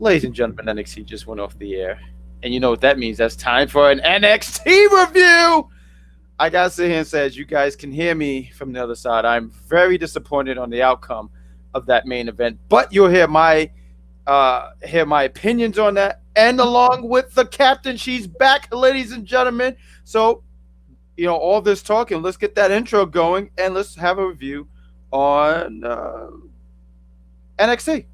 Ladies and gentlemen, NXT just went off the air. And you know what that means. That's time for an NXT review. I got to sit here and say, as you guys can hear me from the other side, I'm very disappointed on the outcome of that main event. But you'll hear my opinions on that. And along with the captain, she's back, ladies and gentlemen. So, all this talking, let's get that intro going. And let's have a review on NXT.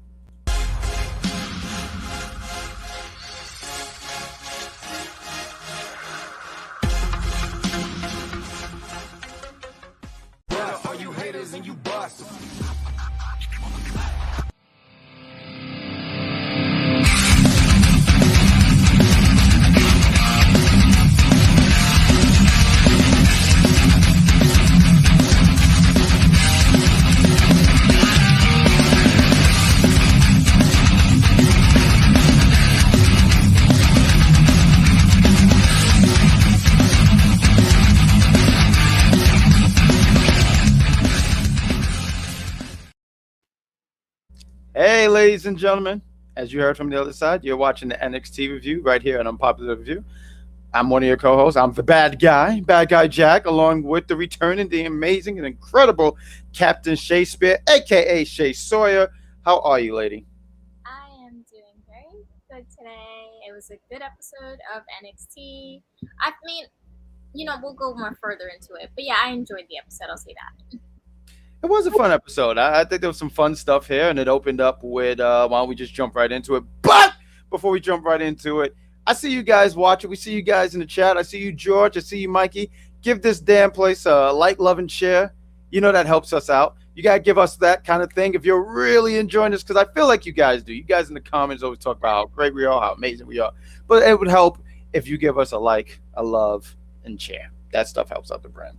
Hey, ladies and gentlemen, as you heard from the other side, you're watching the NXT review right here on Unpopular Review. I'm one of your co-hosts. I'm the bad guy Jack, along with the returning, the amazing and incredible Captain Shaykespeare, a.k.a. Shay Sawyer. How are you, lady? I am doing very good today. It was a good episode of NXT. I mean, we'll go more further into it. But yeah, I enjoyed the episode. I'll say that. It was a fun episode. I think there was some fun stuff here, and it opened up with, why don't we just jump right into it? But before we jump right into it, I see you guys watching. We see you guys in the chat. I see you, George. I see you, Mikey. Give this damn place a like, love, and share. That helps us out. You got to give us that kind of thing if you're really enjoying this, because I feel like you guys do. You guys in the comments always talk about how great we are, how amazing we are. But it would help if you give us a like, a love, and share. That stuff helps out the brand.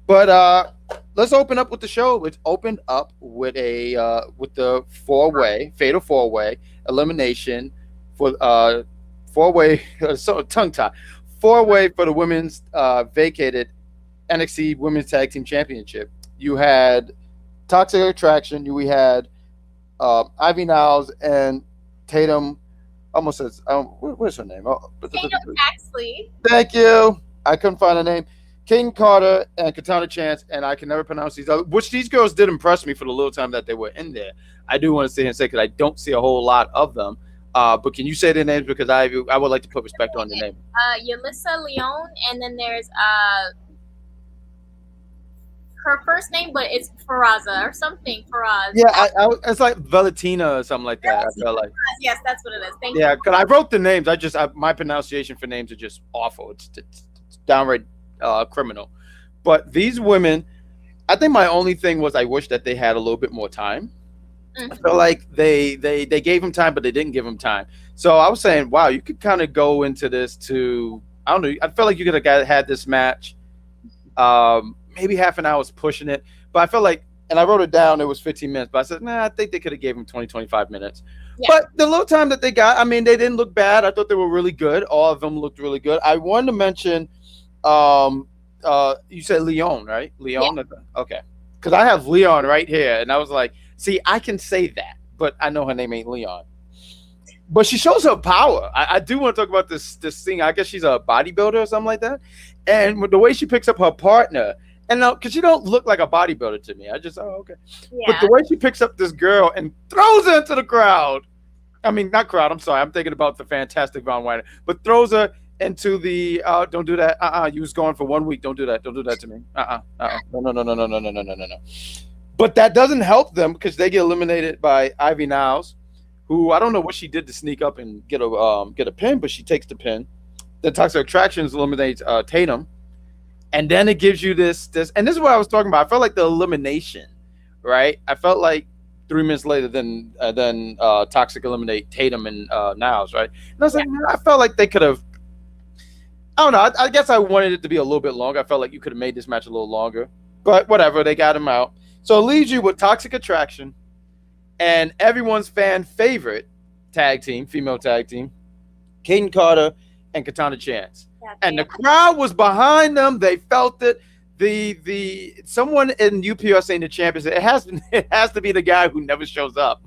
But let's open up with the show. It's opened up with the fatal four-way elimination for four-way tongue tie four-way for the women's vacated NXT Women's Tag Team Championship. You had Toxic Attraction. We had Ivy Niles and Tatum. Almost says what's her name? Tatum Paxley. Thank you. I couldn't find her name. Kayden Carter and Katana Chance, and I can never pronounce these other, which these girls did impress me for the little time that they were in there. I do want to sit here and say, because I don't see a whole lot of them. But can you say their names, because I would like to put respect on their name. Yulisa Leon, and then there's her first name, but it's Faraza or something. Faraz. Yeah, it's like Valentina or something like that. I feel like. Yes, that's what it is. Thank you. Yeah, because I wrote the names. My pronunciation for names are just awful. It's downright criminal. But these women, I think my only thing was I wish that they had a little bit more time. Mm-hmm. I feel like they gave him time, but they didn't give him time. So I was saying, wow, you could kind of go into this to, I don't know, I felt like you could have had this match maybe half an hour was pushing it, but I felt like, and I wrote it down, it was 15 minutes, but I said, I think they could have gave him 25 minutes. Yeah. But the little time that they got, I mean, they didn't look bad. I thought they were really good. All of them looked really good. I wanted to mention, you said Leon, right? Leon? Yeah. Okay. Because I have Leon right here, and I was like, see, I can say that, but I know her name ain't Leon. But she shows her power. I do want to talk about this thing. I guess she's a bodybuilder or something like that. And with the way she picks up her partner, and now, because she don't look like a bodybuilder to me. I just, okay. Yeah. But the way she picks up this girl and throws her into the crowd. I mean, not crowd. I'm sorry. I'm thinking about the fantastic Von Wagner. But throws her into the, don't do that. You was gone for 1 week. Don't do that. Don't do that to me. No. But that doesn't help them because they get eliminated by Ivy Niles, who I don't know what she did to sneak up and get a pin, but she takes the pin. The Toxic Attractions eliminates Tatum. And then it gives you this, and this is what I was talking about. I felt like the elimination, right? I felt like 3 minutes later than Toxic eliminate Tatum and Niles, right? And I was like, I felt like they could have. I don't know. I guess I wanted it to be a little bit longer. I felt like you could have made this match a little longer, but whatever. They got him out, so it leaves you with Toxic Attraction and everyone's fan favorite tag team, female tag team, Kayden Carter and Katana Chance. And the crowd was behind them. They felt it. The someone in UPS saying the champion said it has to be the guy who never shows up.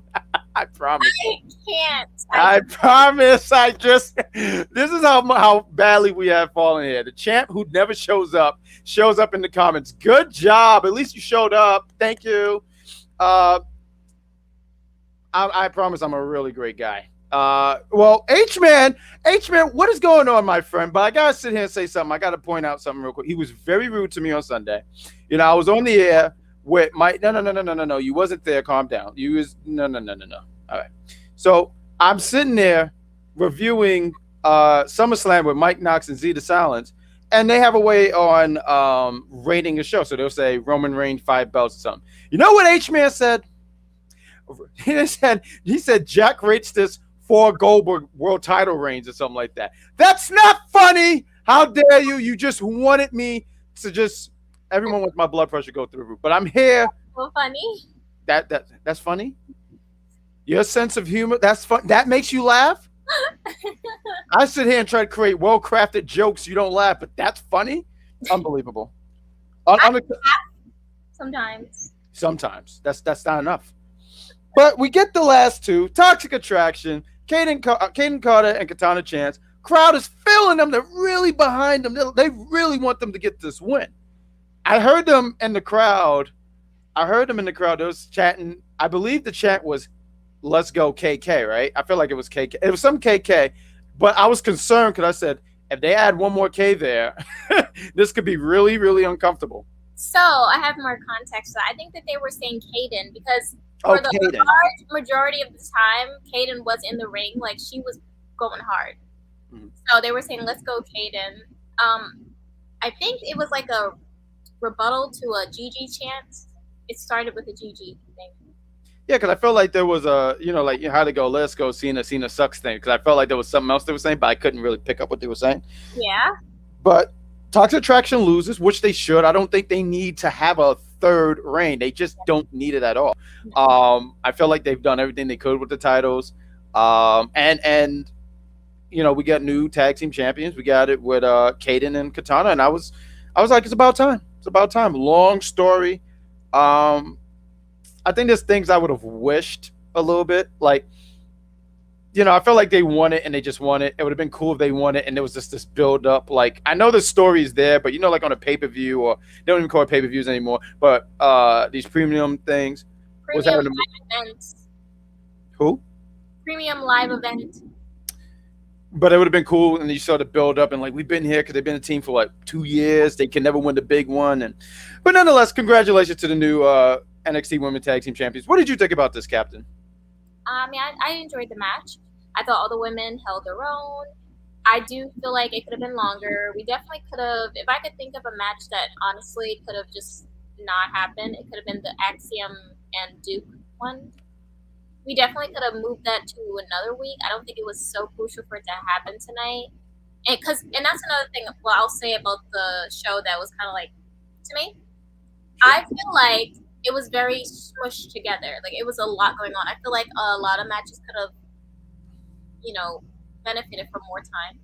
I promise. I can't. I promise. This is how badly we have fallen here. The champ who never shows up in the comments. Good job. At least you showed up. Thank you. Uh, I promise I'm a really great guy. Well, H-Man, what is going on, my friend? But I gotta sit here and say something. I gotta point out something real quick. He was very rude to me on Sunday. You know, I was on the air with my no. You wasn't there. Calm down. You was no. All right. So I'm sitting there reviewing SummerSlam with Mike Knox and Z the Silence, and they have a way on rating a show. So they'll say Roman Reigns 5 belts or something. You know what H-Man said? He said Jack rates this 4 Goldberg world title reigns or something like that. That's not funny. How dare you? You just wanted me to just everyone with my blood pressure go through the roof. But I'm here. So funny. That's funny. Your sense of humor, that's fun. That makes you laugh. I sit here and try to create well-crafted jokes. You don't laugh, but that's funny. Unbelievable. Sometimes that's not enough. But we get the last two. Toxic Attraction, Kayden Carter and Katana Chance. Crowd is feeling them. They're really behind them. They really want them to get this win. I heard them in the crowd. They was chatting. I believe the chant was "Let's go KK," right? I feel like it was KK. It was some KK. But I was concerned because I said, if they add one more K there, this could be really, really uncomfortable. So I have more context. I think that they were saying Kayden because for the large majority of the time, Kayden was in the ring. Like, she was going hard. Mm-hmm. So they were saying, let's go, Kayden. I think it was like a rebuttal to a GG chant. It started with a GG thing. Yeah, because I felt like there was a, like how to go, let's go, Cena sucks thing. Because I felt like there was something else they were saying, but I couldn't really pick up what they were saying. Yeah. But Toxic Attraction loses, which they should. I don't think they need to have a third reign. They just don't need it at all. I feel like they've done everything they could with the titles. And we got new tag team champions. We got it with Kayden and Katana, and I was like, it's about time. It's about time. Long story. I think there's things I would have wished a little bit. Like, I felt like they won it and they just won it. It would have been cool if they won it and there was just this build up. Like, I know the story is there, but like on a pay-per-view, or they don't even call it pay-per-views anymore, but these premium things. Premium live events. Who? Premium live event. But it would have been cool, and you saw the build up, and like, we've been here because they've been a team for like 2 years. They can never win the big one, but nonetheless, congratulations to the new NXT Women Tag Team Champions. What did you think about this, Captain? I enjoyed the match. I thought all the women held their own. I do feel like it could have been longer. We definitely could have, if I could think of a match that honestly could have just not happened, it could have been the Axiom and Duke one. We definitely could have moved that to another week. I don't think it was so crucial for it to happen tonight. And that's another thing, well, I'll say about the show that was kind of like, to me, I feel like it was very smushed together. Like, it was a lot going on. I feel like a lot of matches could have, benefited from more time.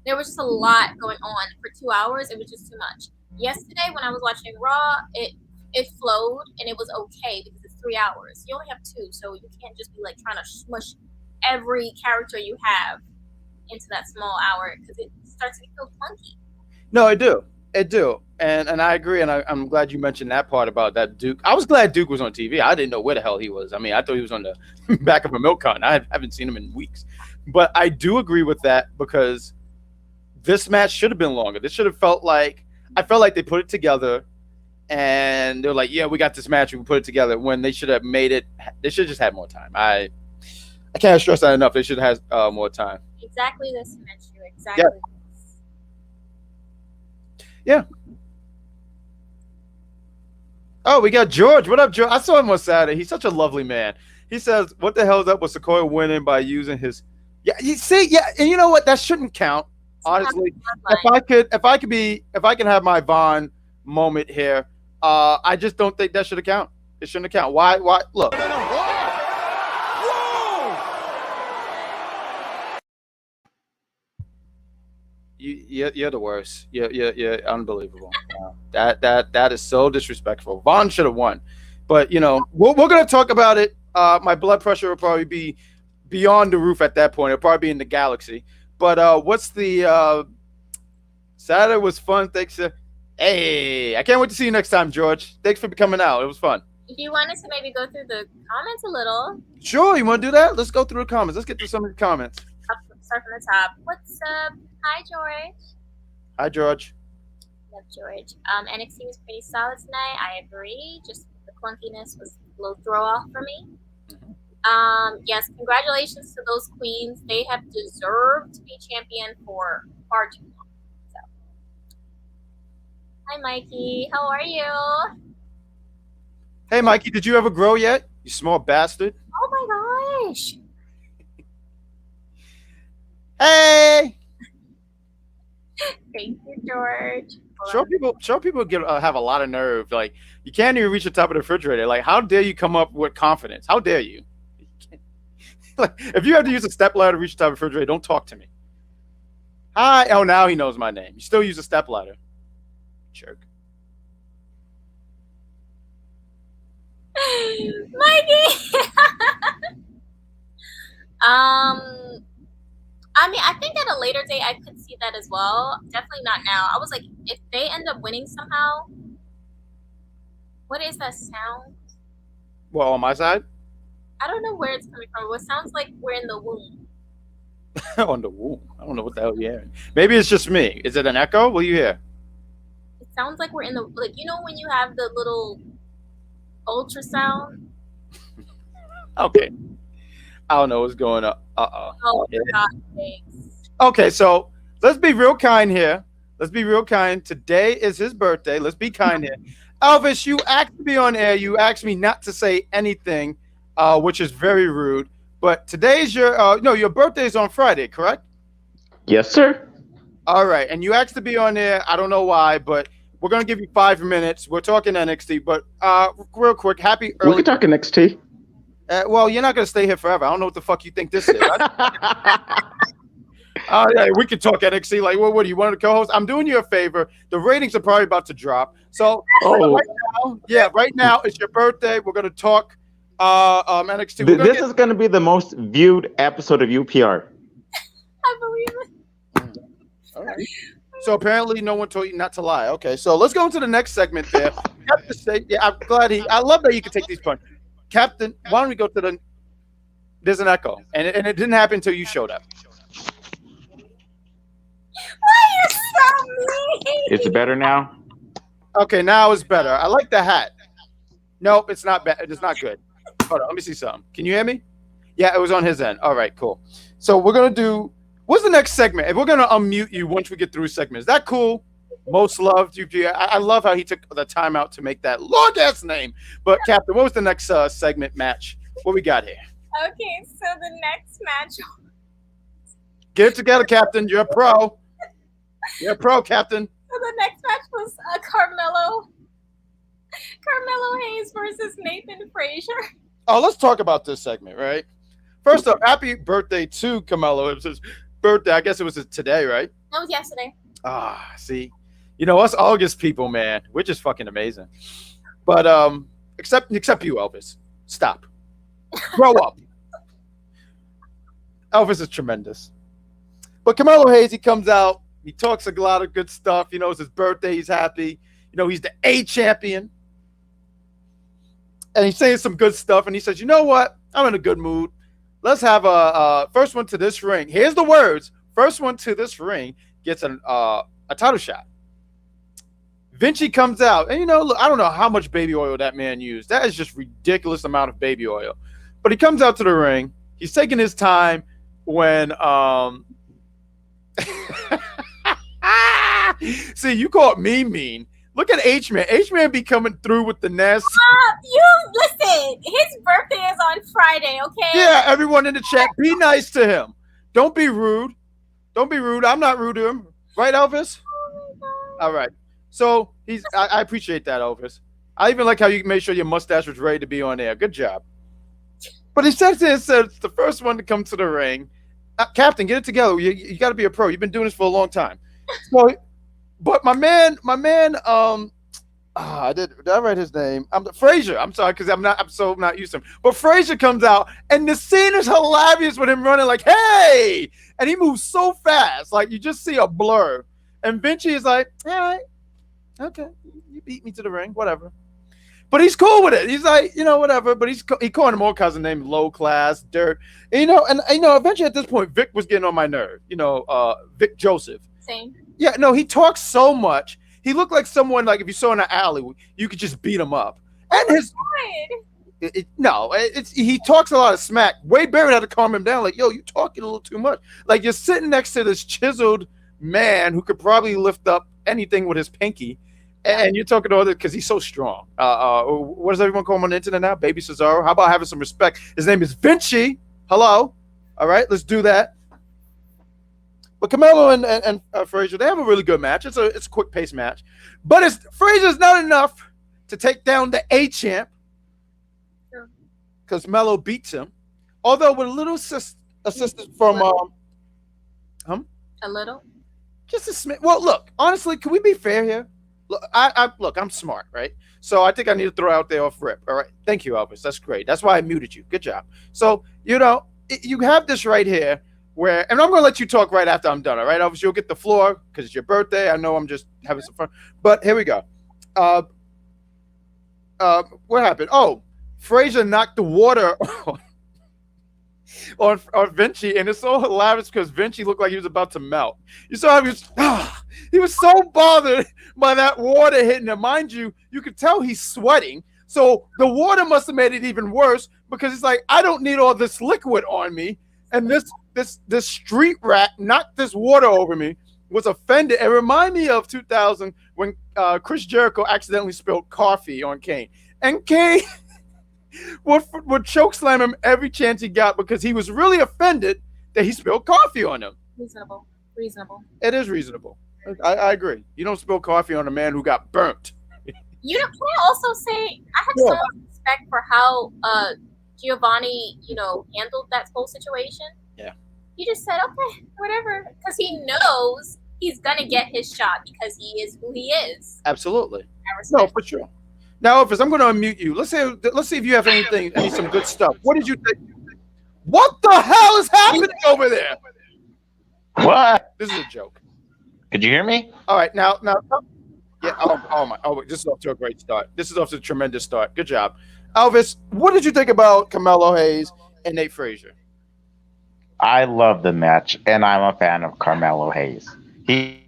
There was just a lot going on. For 2 hours, it was just too much. Yesterday, when I was watching Raw, it flowed, and it was okay because it's 3 hours. You only have 2, so you can't just be, like, trying to smush every character you have into that small hour because it starts to feel clunky. No, I do. And I agree, and I'm glad you mentioned that part about that Duke. I was glad Duke was on TV. I didn't know where the hell he was. I mean, I thought he was on the back of a milk carton. I haven't seen him in weeks. But I do agree with that because this match should have been longer. This should have felt like – I felt like they put it together, and they're like, yeah, we got this match. We can put it together, when they should have made it – they should have just had more time. I can't stress that enough. They should have had more time. Exactly this match. Exactly this. Yeah. Oh, we got George. What up, George? I saw him on Saturday. He's such a lovely man. He says, what the hell is up with Sikoa winning by using his – yeah, you see, yeah, and you know what? That shouldn't count, honestly. If I can have my Vaughn moment here, I just don't think that should have count. It shouldn't have count. Why? Look. You're the worst. You're unbelievable. That is so disrespectful. Vaughn should have won, but we're gonna talk about it my blood pressure will probably be beyond the roof at that point. It'll probably be in the galaxy. But what's the Saturday was fun. Thanks. Hey, I can't wait to see you next time, George. Thanks for coming out. It was fun. If you want us to maybe go through the comments a little. Sure, you want to do that? Let's go through the comments. Let's get through some of the comments. Start from the top. What's up? Hi, George. Hi, George. Love George. NXT was pretty solid tonight. I agree. Just the clunkiness was a little throw off for me. Yes, congratulations to those queens. They have deserved to be champion for far too long. So, hi, Mikey. How are you? Hey, Mikey, did you ever grow yet? You small bastard. Oh my gosh. Hey. Thank you, George. Show people have a lot of nerve. Like, you can't even reach the top of the refrigerator. Like, how dare you come up with confidence? How dare you? Like, if you have to use a stepladder to reach the top of the refrigerator, don't talk to me. Hi. Oh, now he knows my name. You still use a stepladder. Jerk. Mikey. I mean, I think at a later date I could see that as well. Definitely not now. I was like, if they end up winning somehow, what is that sound? Well, on my side? I don't know where it's coming from. It sounds like we're in the womb. On the womb. I don't know what the hell you're hearing. Maybe it's just me. Is it an echo? What do you hear? It sounds like we're in the, like, you know when you have the little ultrasound? Okay. I don't know what's going on. Oh, yeah. God, thanks. Okay, so let's be real kind here. Let's be real kind. Today is his birthday. Let's be kind here. Elvis, you asked me on air. You asked me not to say anything, which is very rude. But today's your birthday is on Friday, correct? Yes, sir. All right. And you asked to be on air. I don't know why, but we're going to give you 5 minutes. We're talking NXT, but real quick, happy early. We can talk NXT. Well, you're not going to stay here forever. I don't know what the fuck you think this is. Yeah, we can talk NXT. Like, what do you want to co-host? I'm doing you a favor. The ratings are probably about to drop. So right now it's your birthday. We're going to talk NXT. This is going to be the most viewed episode of UPR. I believe it. All right. So apparently no one told you not to lie. Okay, so let's go into the next segment there. I'm glad I love that you can take these points. Captain, why don't we go to there's an echo, and it didn't happen until you showed up. Why are you so mean? It's better now? Okay, now it's better. I like the hat. Nope, it's not bad. It's not good. Hold on, let me see something. Can you hear me? Yeah, it was on his end. All right, cool. So we're going to do, what's the next segment? And we're going to unmute you once we get through segments. Is that cool? Most loved. I love how he took the time out to make that long-ass name. But, Captain, what was the next segment match? What we got here? Okay, so the next match. Get it together, Captain. You're a pro. You're a pro, Captain. So the next match was Carmelo Hayes versus Nathan Frazier. Oh, let's talk about this segment, right? First up, happy birthday to Camelo. It was his birthday. I guess it was today, right? That was yesterday. Ah, see. You know, us August people, man, we're just fucking amazing. But except you, Elvis. Stop. Grow up. Elvis is tremendous. But Carmelo Hayes, he comes out. He talks a lot of good stuff. You know, it's his birthday. He's happy. You know, he's the A champion. And he's saying some good stuff. And he says, you know what? I'm in a good mood. Let's have a first one to this ring. Here's the words. First one to this ring gets a title shot. Vinci comes out. And, you know, look, I don't know how much baby oil that man used. That is just ridiculous amount of baby oil. But he comes out to the ring. He's taking his time when see, you call it mean. Look at H-Man. H-Man be coming through with the nasty. You listen. His birthday is on Friday, okay? Yeah, everyone in the chat, be nice to him. Don't be rude. Don't be rude. I'm not rude to him. Right, Elvis? Oh my God. All right. So I appreciate that, Elvis. I even like how you made sure your mustache was ready to be on air. Good job. But he says it's the first one to come to the ring. Captain, get it together. You got to be a pro. You've been doing this for a long time. So, but my man, Did I write his name? I'm Frazier. I'm sorry because I'm so not used to him. But Frazier comes out and the scene is hilarious with him running like, "Hey!" and he moves so fast, like you just see a blur. And Vinci is like, "All right, okay, you beat me to the ring, whatever." But he's cool with it. He's like, whatever. But he calling him all kinds of names, low class, dirt. And eventually at this point, Vic was getting on my nerve. Vic Joseph. Same. Yeah, no, he talks so much. He looked like someone like if you saw in an alley, you could just beat him up. And he talks a lot of smack. Wade Barrett had to calm him down. Like, yo, you talking a little too much. Like you're sitting next to this chiseled man who could probably lift up anything with his pinky. And you're talking all this because he's so strong. What does everyone call him on the internet now? Baby Cesaro. How about having some respect? His name is Vinci. Hello. All right, let's do that. But Camelo and Frazier, they have a really good match. It's a quick pace match, but Frazier's not enough to take down the A champ because Melo beats him. Although with a little assistance from a little, just a smidge. Well, look, honestly, can we be fair here? Look, I'm smart, right? So I think I need to throw out there off rip. All right, thank you, Elvis. That's great. That's why I muted you. Good job. So you have this right here. And I'm going to let you talk right after I'm done, all right? Obviously, you'll get the floor because it's your birthday. I know I'm just having some fun. But here we go. What happened? Oh, Frazier knocked the water on Vinci, and it's so hilarious because Vinci looked like he was about to melt. You saw him, he was so bothered by that water hitting him. Mind you, you could tell he's sweating. So the water must have made it even worse because he's like, I don't need all this liquid on me. And this street rat knocked this water over me, was offended. It reminded me of 2000 when Chris Jericho accidentally spilled coffee on Kane. And Kane would chokeslam him every chance he got because he was really offended that he spilled coffee on him. Reasonable. It is reasonable. I agree. You don't spill coffee on a man who got burnt. You can also say, I have so much respect for how Giovanni, handled that whole situation. Yeah. He just said, okay, whatever. Because he knows he's going to get his shot because he is who he is. Absolutely. No, for sure. Now, Elvis, I'm going to unmute you. Let's see if you have some good stuff. What did you think? What the hell is happening over there? What? This is a joke. Could you hear me? All right, now. Yeah. Oh, this is off to a great start. This is off to a tremendous start. Good job. Elvis, what did you think about Carmelo Hayes and Nate Frazier? I love the match, and I'm a fan of Carmelo Hayes. He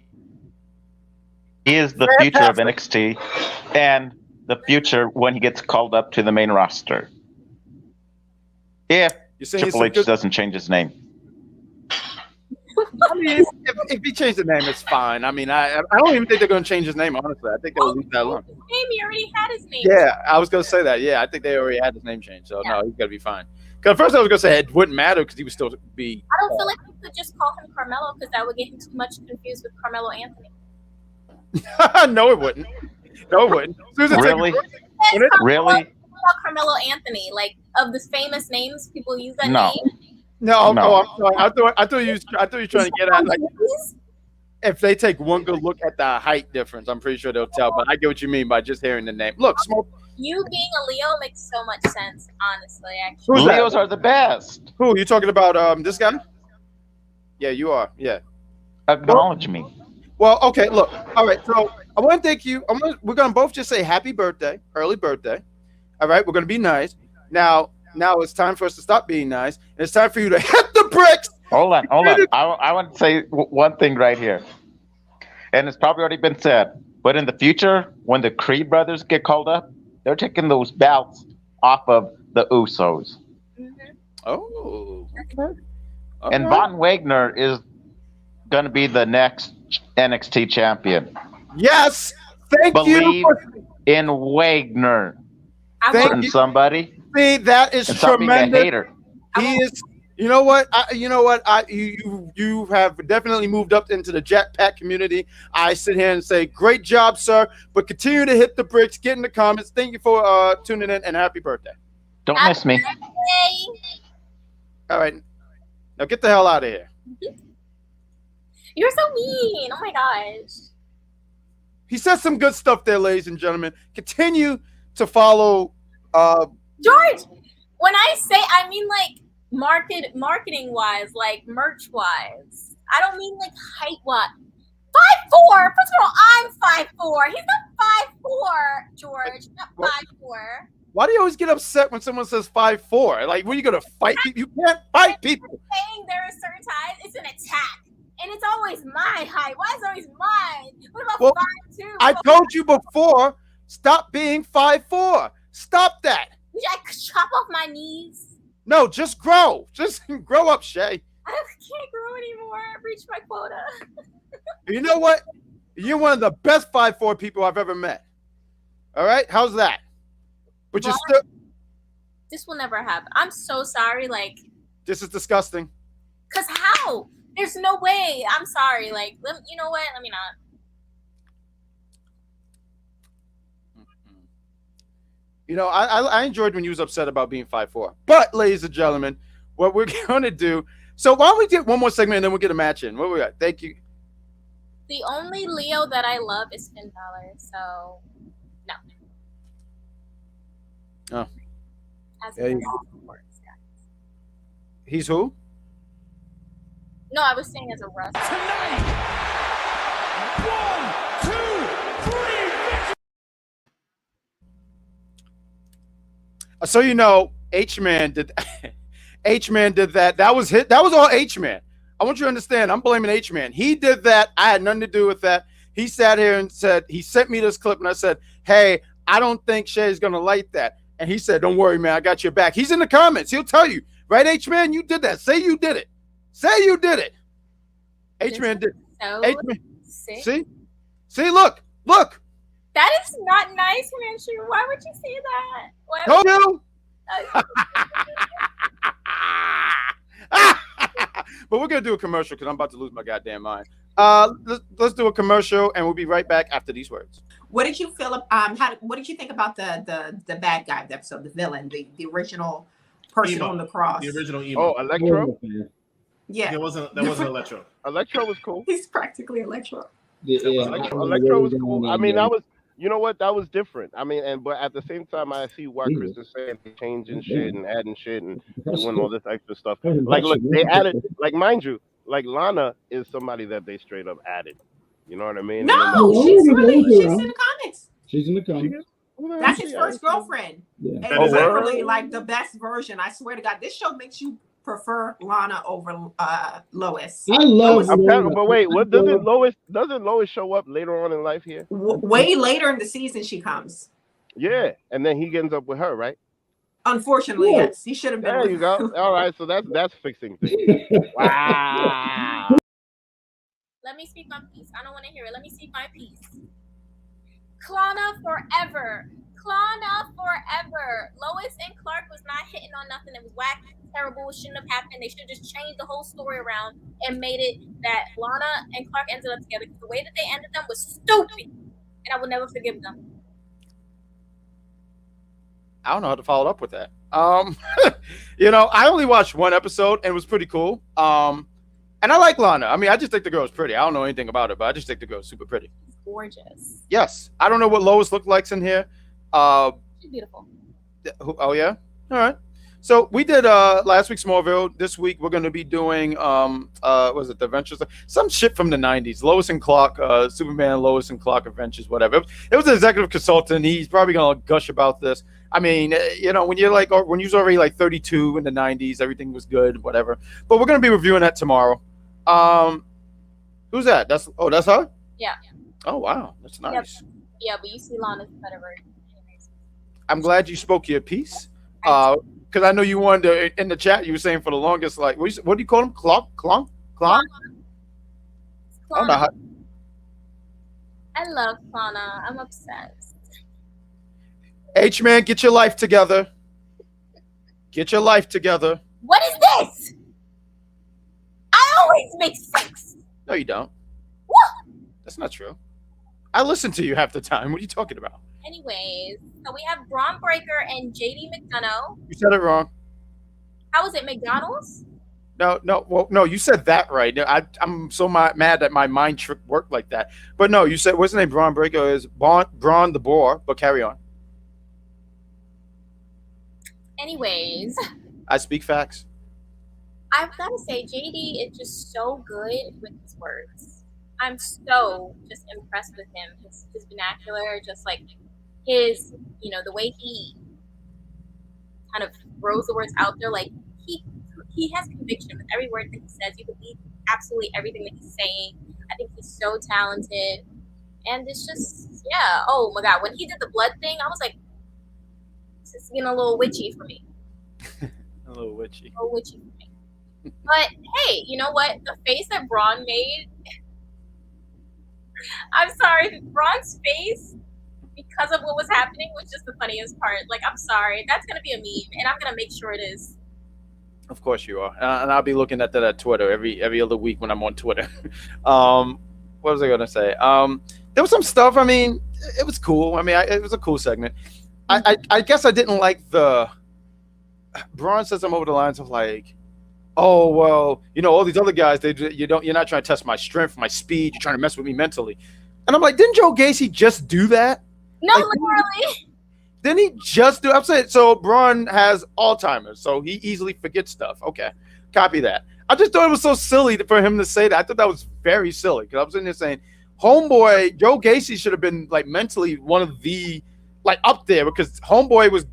is the future of NXT, and the future when he gets called up to the main roster. If Triple H doesn't change his name. I mean, if he changed the name, it's fine. I mean, I don't even think they're going to change his name, honestly. I think they'll leave that alone. He already had his name. Yeah, I was going to say that. Yeah, I think they already had his name changed. So, no, he's going to be fine. Because at first I was going to say it wouldn't matter because he would still be... I don't feel like we could just call him Carmelo because that would get him too much confused with Carmelo Anthony. No, it wouldn't. No, it wouldn't. Really? Really? Carmelo Anthony, like, of the famous names, people use that name. No. I'm sorry. I thought you were trying to get at like if they take one good look at the height difference, I'm pretty sure they'll tell. But I get what you mean by just hearing the name. Look, Smoke. You being a Leo makes so much sense, honestly. Actually, Leos are the best. Who you talking about? This guy? Yeah, you are. Yeah. Acknowledge me. Well, okay. Look. All right. So I want to thank you. We're gonna both just say happy birthday, early birthday. All right. We're gonna be nice. Now it's time for us to stop being nice. And it's time for you to hit the bricks. Hold on. I want to say one thing right here. And it's probably already been said. But in the future, when the Creed brothers get called up, they're taking those belts off of the Usos. Mm-hmm. Oh. Okay. And Von Wagner is going to be the next NXT champion. Yes. Believe in Wagner. Thank you. Somebody. See, that is tremendous. A hater. He is. You know what? You have definitely moved up into the Jack Pack community. I sit here and say, great job, sir. But continue to hit the bricks. Get in the comments. Thank you for tuning in, and happy birthday. Don't miss me. All right. Now get the hell out of here. You're so mean. Oh my gosh. He said some good stuff there, ladies and gentlemen. Continue to follow. George, when I say, I mean like marketing wise, like merch wise. I don't mean like height wise. 5'4". First of all, I'm 5'4". He's not 5'4", George. Not 5'4". Why do you always get upset when someone says 5'4"? Like, what are you gonna fight people? You can't fight people. Saying there are certain times it's an attack, and it's always my height. Why is it always mine? What about 5'2"? I told you before. Stop being 5'4". Stop that. Did I chop off my knees? No, just grow. Just grow up, Shay. I can't grow anymore. I've reached my quota. You know what? You're one of the best 5'4" people I've ever met. All right? How's that? But you're still. This will never happen. I'm so sorry. Like, this is disgusting. Cause how? There's no way. I'm sorry. Like, you know what? Let me not. You know, I enjoyed when you was upset about being 5'4". But, ladies and gentlemen, what we're going to do. So why don't we get one more segment and then we'll get a match in? What we got? Thank you. The only Leo that I love is Finn Balor. So, no. Oh. As Yeah, he's who? No, I was saying as a wrestler. Tonight, 1, 2, 3. So you know, H-Man did that. That was hit. That was all H-Man. I want you to understand. I'm blaming H-Man. He did that. I had nothing to do with that. He sat here and said, he sent me this clip and I said, hey, I don't think Shay's going to like that. And he said, don't worry, man. I got your back. He's in the comments. He'll tell you. Right, H-Man? You did that. Say you did it. Say you did it. H-Man did it. So H-Man. sick. See, look. That is not nice, Manchu. Why would you say that? Why Told you. But we're gonna do a commercial because I'm about to lose my goddamn mind. Let's do a commercial and we'll be right back after these words. What did you feel? What did you think about the bad guy episode, the villain, the original person on the cross? The original emo. Oh, Electro. Yeah, That wasn't Electro. Electro was cool. He's practically Electro. Yeah, Electro was cool. I mean, that was. You know what? That was different. I mean, but at the same time, I see why Chris is saying changing shit and adding shit and doing all this extra stuff. Like, look, they added, like, mind you, like Lana is somebody that they straight up added. You know what I mean? No, she's in the comics. She's in the comics. That's his first girlfriend. Yeah. And it's literally like the best version. I swear to God, this show makes you prefer Lana over Lois. I love Lana. But wait, what doesn't Lois show up later on in life here? Way later in the season she comes. Yeah, and then he ends up with her, right? Unfortunately, yes. He should have been. There you go. All right, so that's fixing things. Wow. Let me speak my piece. I don't want to hear it. Let me speak my piece. Klana forever. Lois and Clark was not hitting on nothing. It was whack, terrible. It shouldn't have happened. They should have just changed the whole story around and made it that Lana and Clark ended up together. The way that they ended them was stupid, and I will never forgive them. I don't know how to follow up with that. You know, I only watched one episode and it was pretty cool. And I like Lana. I mean, I just think the girl's pretty. I don't know anything about her, but I just think the girl's super pretty. She's gorgeous. Yes. I don't know what Lois looked like in here. She's beautiful. Oh, yeah? All right. So we did last week Smallville. This week we're going to be doing, was it The Adventures? Some shit from the 90s. Lois and Clark, Superman, Lois and Clark Adventures, whatever. It was an executive consultant. He's probably going to gush about this. I mean, you know, when you're like, when you was already like 32 in the 90s, everything was good, whatever. But we're going to be reviewing that tomorrow. Who's that? That's her? Yeah. Oh, wow. That's nice. Yeah, but you see Lana's better version. I'm glad you spoke your piece. Because I know you wanted to, in the chat, you were saying for the longest, like, what do you call them? Clonk? I love Klana. I'm obsessed. H-Man, get your life together. Get your life together. What is this? I always make sense. No, you don't. What? That's not true. I listen to you half the time. What are you talking about? Anyways, so we have Braun Breaker and JD McDonagh. You said it wrong. How is it, McDonald's? No, you said that right. I'm so mad that my mind trick worked like that. But no, you said, what's the name? Braun Breaker is Braun the Boar, but carry on. Anyways, I speak facts. I've got to say, JD is just so good with his words. I'm so just impressed with him. His vernacular, just like his, the way he kind of throws the words out there. Like he has conviction with every word that he says. You believe absolutely everything that he's saying. I think he's so talented. And it's just, yeah. Oh my God. When he did the blood thing, I was like, this is getting a little witchy for me. A little witchy. A little witchy for me. But hey, you know what? The face that Braun made, I'm sorry, Braun's face, because of what was happening, was just the funniest part. Like, I'm sorry. That's going to be a meme, and I'm going to make sure it is. Of course you are. And I'll be looking at that at Twitter every other week when I'm on Twitter. What was I going to say? There was some stuff, I mean, it was cool. I mean, it was a cool segment. I guess I didn't like the... Braun said something over the lines of like, oh, well, all these other guys, you're not trying to test my strength, my speed. You're trying to mess with me mentally. And I'm like, didn't Joe Gacy just do that? No, like, literally. Didn't he just do? I'm saying, so Braun has Alzheimer's, so he easily forgets stuff. Okay, copy that. I just thought it was so silly for him to say that. I thought that was very silly because I was in there saying, homeboy, Joe Gacy should have been like mentally one of the like up there because homeboy was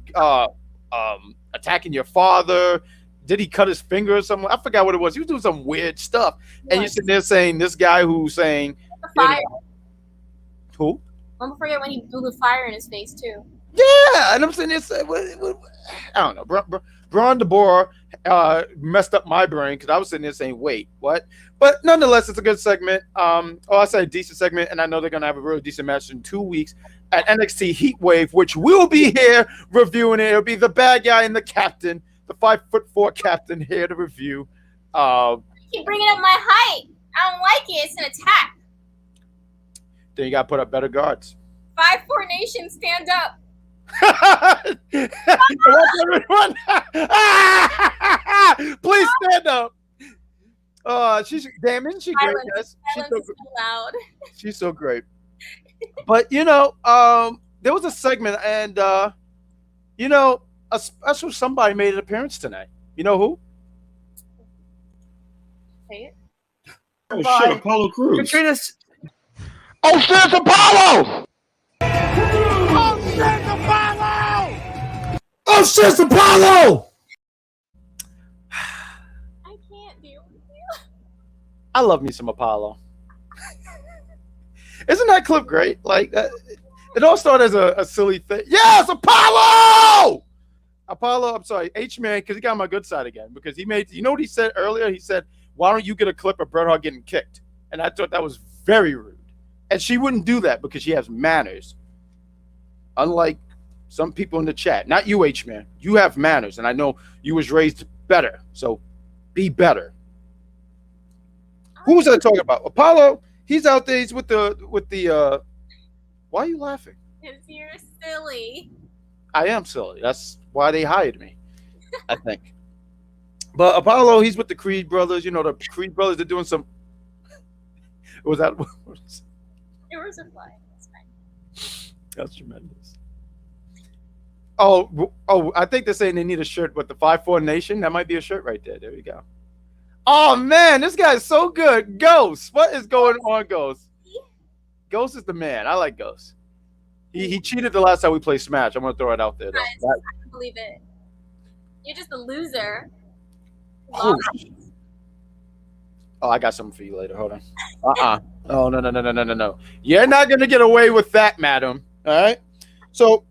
attacking your father. Did he cut his finger or something? I forgot what it was. He was doing some weird stuff. What? And you're sitting there saying this guy who's saying the fire. Who? Don't forget when he blew the fire in his face too. Yeah, and I'm saying this. I don't know. Braun the Boar messed up my brain because I was sitting there saying, "Wait, what?" But nonetheless, it's a good segment. I said a decent segment, and I know they're gonna have a really decent match in 2 weeks at NXT Heatwave, which we'll be here reviewing it. It'll be the bad guy and the captain, the 5'4" captain here to review. Keep bringing up my height. I don't like it. It's an attack. Then you gotta put up better guards. 5'4" Nation, stand up. Everyone. Please stand up. She's damn, isn't she great? Yes. She's so loud. She's so great. But there was a segment, and a special somebody made an appearance tonight. You know who? Say it. Oh shit, Apollo Crews. Katrina's. Oh shit, it's Apollo! Oh shit, it's Apollo! I can't deal with you. I love me some Apollo. Isn't that clip great? Like, it all started as a silly thing. Yes, Apollo! Apollo, I'm sorry, H-Man, because he got on my good side again. Because he made, you know what he said earlier? He said, why don't you get a clip of Bret Hart getting kicked? And I thought that was very rude. And she wouldn't do that because she has manners. Unlike some people in the chat. Not you, H-Man. You have manners. And I know you was raised better. So be better. Who was I talking about? Apollo, he's out there. He's with the why are you laughing? Because you're silly. I am silly. That's why they hired me, I think. But Apollo, he's with the Creed brothers. You know, the Creed brothers are doing some. Was that? It was a fly. That's fine. That's tremendous. Oh! I think they're saying they need a shirt with the 5'4" Nation. That might be a shirt right there. There we go. Oh man, this guy's so good. Ghost, what is going on, Ghost? Ghost is the man. I like Ghost. He cheated the last time we played Smash. I'm gonna throw it out there. Though. I can't believe it. You're just a loser. Oh, I got something for you later. Hold on. Oh no. You're not gonna get away with that, madam. All right. So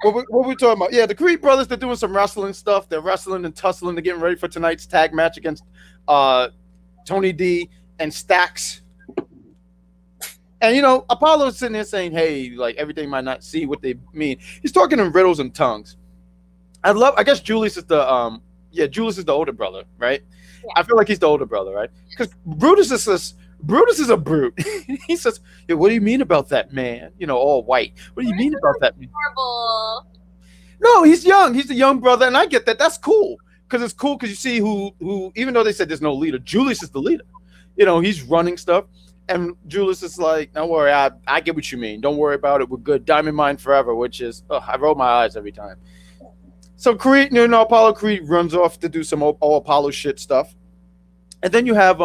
what we talking about? Yeah, the Creed brothers, they're doing some wrestling stuff. They're wrestling and tussling. They're getting ready for tonight's tag match against Tony D and Stax. And Apollo's sitting there saying, "Hey, like everything might not see what they mean." He's talking in riddles and tongues. I guess Julius is the Julius is the older brother, right? Yeah. I feel like he's the older brother, right? Because Brutus is a brute. He says, "Yeah, what do you mean about that man? All white. What do you mean about that man?" Horrible. No, he's young. He's the young brother, and I get that. That's cool. because it's cool because you see who even though they said there's no leader, Julius is the leader. You know, he's running stuff, and Julius is like, "Don't worry, I get what you mean. Don't worry about it. We're good. Diamond Mine forever." Which is, I roll my eyes every time. So Creed, Apollo Creed runs off to do some all Apollo shit stuff, and then you have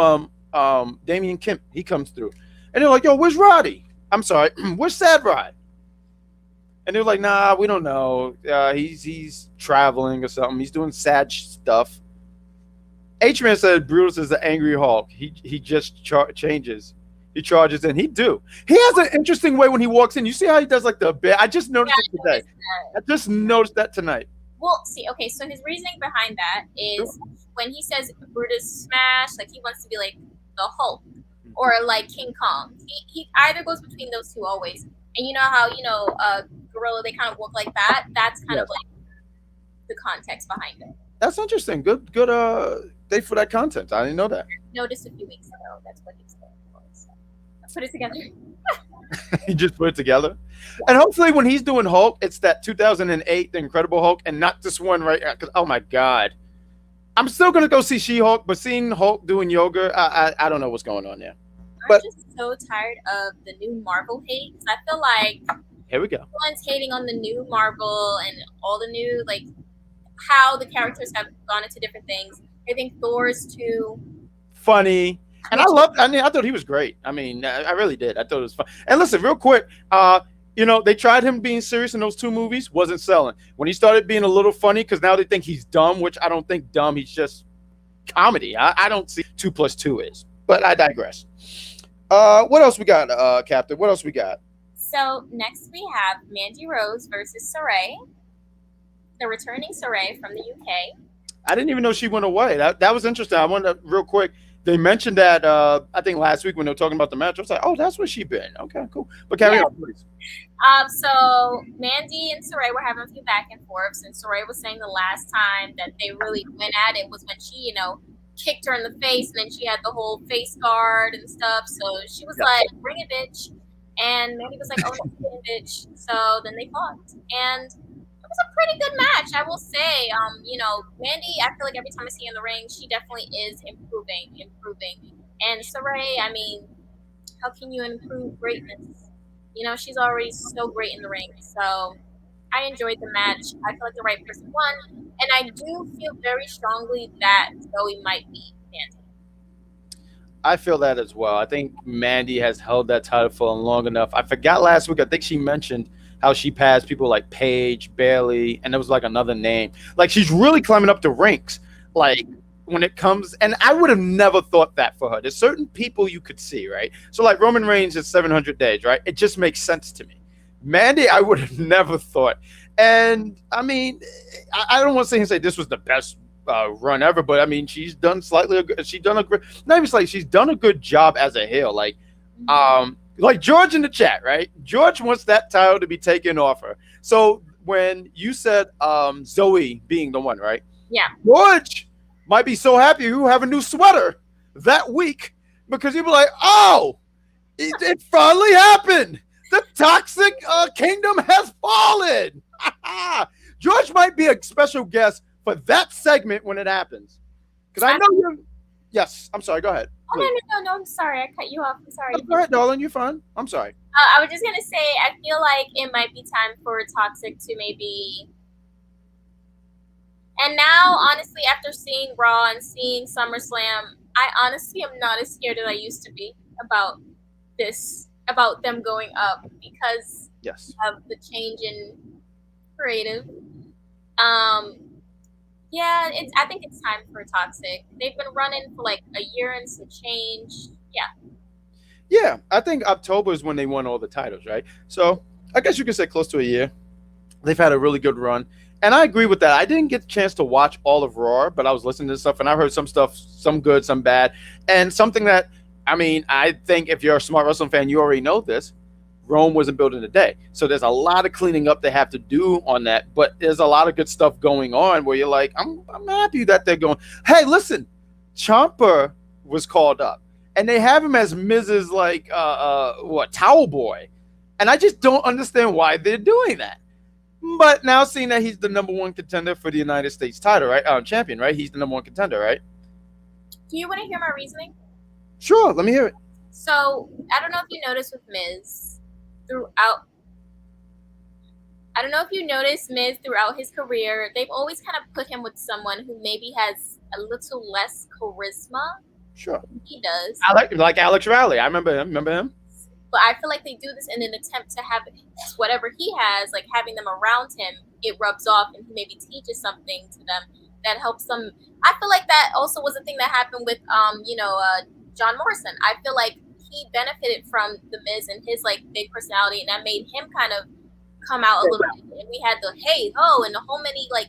Damian Kemp. He comes through, and they're like, "Yo, where's Roddy? I'm sorry, where's Sad Rod?" And they're like, "Nah, we don't know. He's traveling or something. He's doing sad stuff." H-Man said Brutus is the angry Hulk. He just changes. He charges in. He has an interesting way when he walks in. You see how he does like the bit? I just noticed it today. I just noticed that tonight. Well, see, okay, so his reasoning behind that is when he says Brutus smash, like he wants to be like the Hulk or like King Kong. He either goes between those two always. And you know how, Gorilla, they kind of walk like that? That's kind of like the context behind it. That's interesting. Good day for that content. I didn't know that. I noticed a few weeks ago. That's what he's going for. So I put it together. He just put it together. And hopefully when he's doing Hulk, it's that 2008 The Incredible Hulk and not this one right now. Because, oh my God. I'm still going to go see She-Hulk, but seeing Hulk doing yoga, I don't know what's going on there. I'm just so tired of the new Marvel hate. Because I feel like here we go. Everyone's hating on the new Marvel and all the new, like, how the characters have gone into different things. I think Thor's too funny. And I thought he was great. I mean, I really did. I thought it was fun. And listen, real quick, they tried him being serious in those two movies, wasn't selling. When he started being a little funny, because now they think he's dumb, which I don't think dumb. He's just comedy. I don't see 2 + 2 is. But I digress. What else we got, Captain? What else we got? So next we have Mandy Rose versus Sarray, the returning Sarray from the UK. I didn't even know she went away. That was interesting. I wanted to, real quick. They mentioned that I think last week when they were talking about the match. I was like, oh, that's where she been. Okay, cool. But carry on, please. So Mandy and Sarray were having a few back and forths, and Sarray was saying the last time that they really went at it was when she, kicked her in the face, and then she had the whole face guard and stuff. So she was like, "Bring it, bitch," and Mandy was like, "Oh, no, bring it, bitch." So then they fought, and it was a pretty good match, I will say. Mandy, I feel like every time I see her in the ring, she definitely is improving. And Sarray, I mean, how can you improve greatness? She's already so great in the ring. So I enjoyed the match. I feel like the right person won. And I do feel very strongly that Zoe might be Mandy. I feel that as well. I think Mandy has held that title for long enough. I forgot last week, I think she mentioned how she passed people like Paige, Bailey, and there was like another name. Like she's really climbing up the ranks. Like when it comes, and I would have never thought that for her. There's certain people you could see, right? So like Roman Reigns is 700 days, right? It just makes sense to me. Mandy, I would have never thought. And I mean, I don't want to say this was the best run ever, but I mean, she's done she's done a good job as a heel. Like George in the chat, right? George wants that title to be taken off her. So when you said Zoe being the one, right? Yeah. George might be so happy you have a new sweater that week because he'd be like, oh, it finally happened. The toxic kingdom has fallen. George might be a special guest for that segment when it happens. Because I know you're... Yes, I'm sorry. Go ahead. Oh, no, I'm sorry. I cut you off. I'm sorry. Go ahead, darling. You're fine. I'm sorry. I was just going to say, I feel like it might be time for Toxic to maybe... And now, honestly, after seeing Raw and seeing SummerSlam, I honestly am not as scared as I used to be about this, about them going up because of the change in creative. Yeah, I think it's time for Toxic. They've been running for like a year and some change. Yeah, I think October is when they won all the titles, right? So I guess you could say close to a year. They've had a really good run. And I agree with that. I didn't get a chance to watch all of Raw, but I was listening to stuff and I heard some stuff, some good, some bad. And something that, I mean, I think if you're a smart wrestling fan, you already know this. Rome wasn't built in a day. So there's a lot of cleaning up they have to do on that. But there's a lot of good stuff going on where you're like, I'm happy that they're going, hey, listen, Ciampa was called up. And they have him as Mrs. Towel Boy. And I just don't understand why they're doing that. But now seeing that he's the number one contender for the United States title, right? Champion, right? He's the number one contender, right? Do you want to hear my reasoning? Sure, let me hear it. So I don't know if you noticed with Miz throughout. I don't know if you noticed Miz throughout his career. They've always kind of put him with someone who maybe has a little less charisma. Sure. He does. I like Alex Riley. I remember him. Remember him? But I feel like they do this in an attempt to have whatever he has, like having them around him, it rubs off and he maybe teaches something to them that helps them. I feel like that also was a thing that happened with, John Morrison. I feel like he benefited from the Miz and his like big personality, and that made him kind of come out a little bit. And we had the hey ho and the whole many like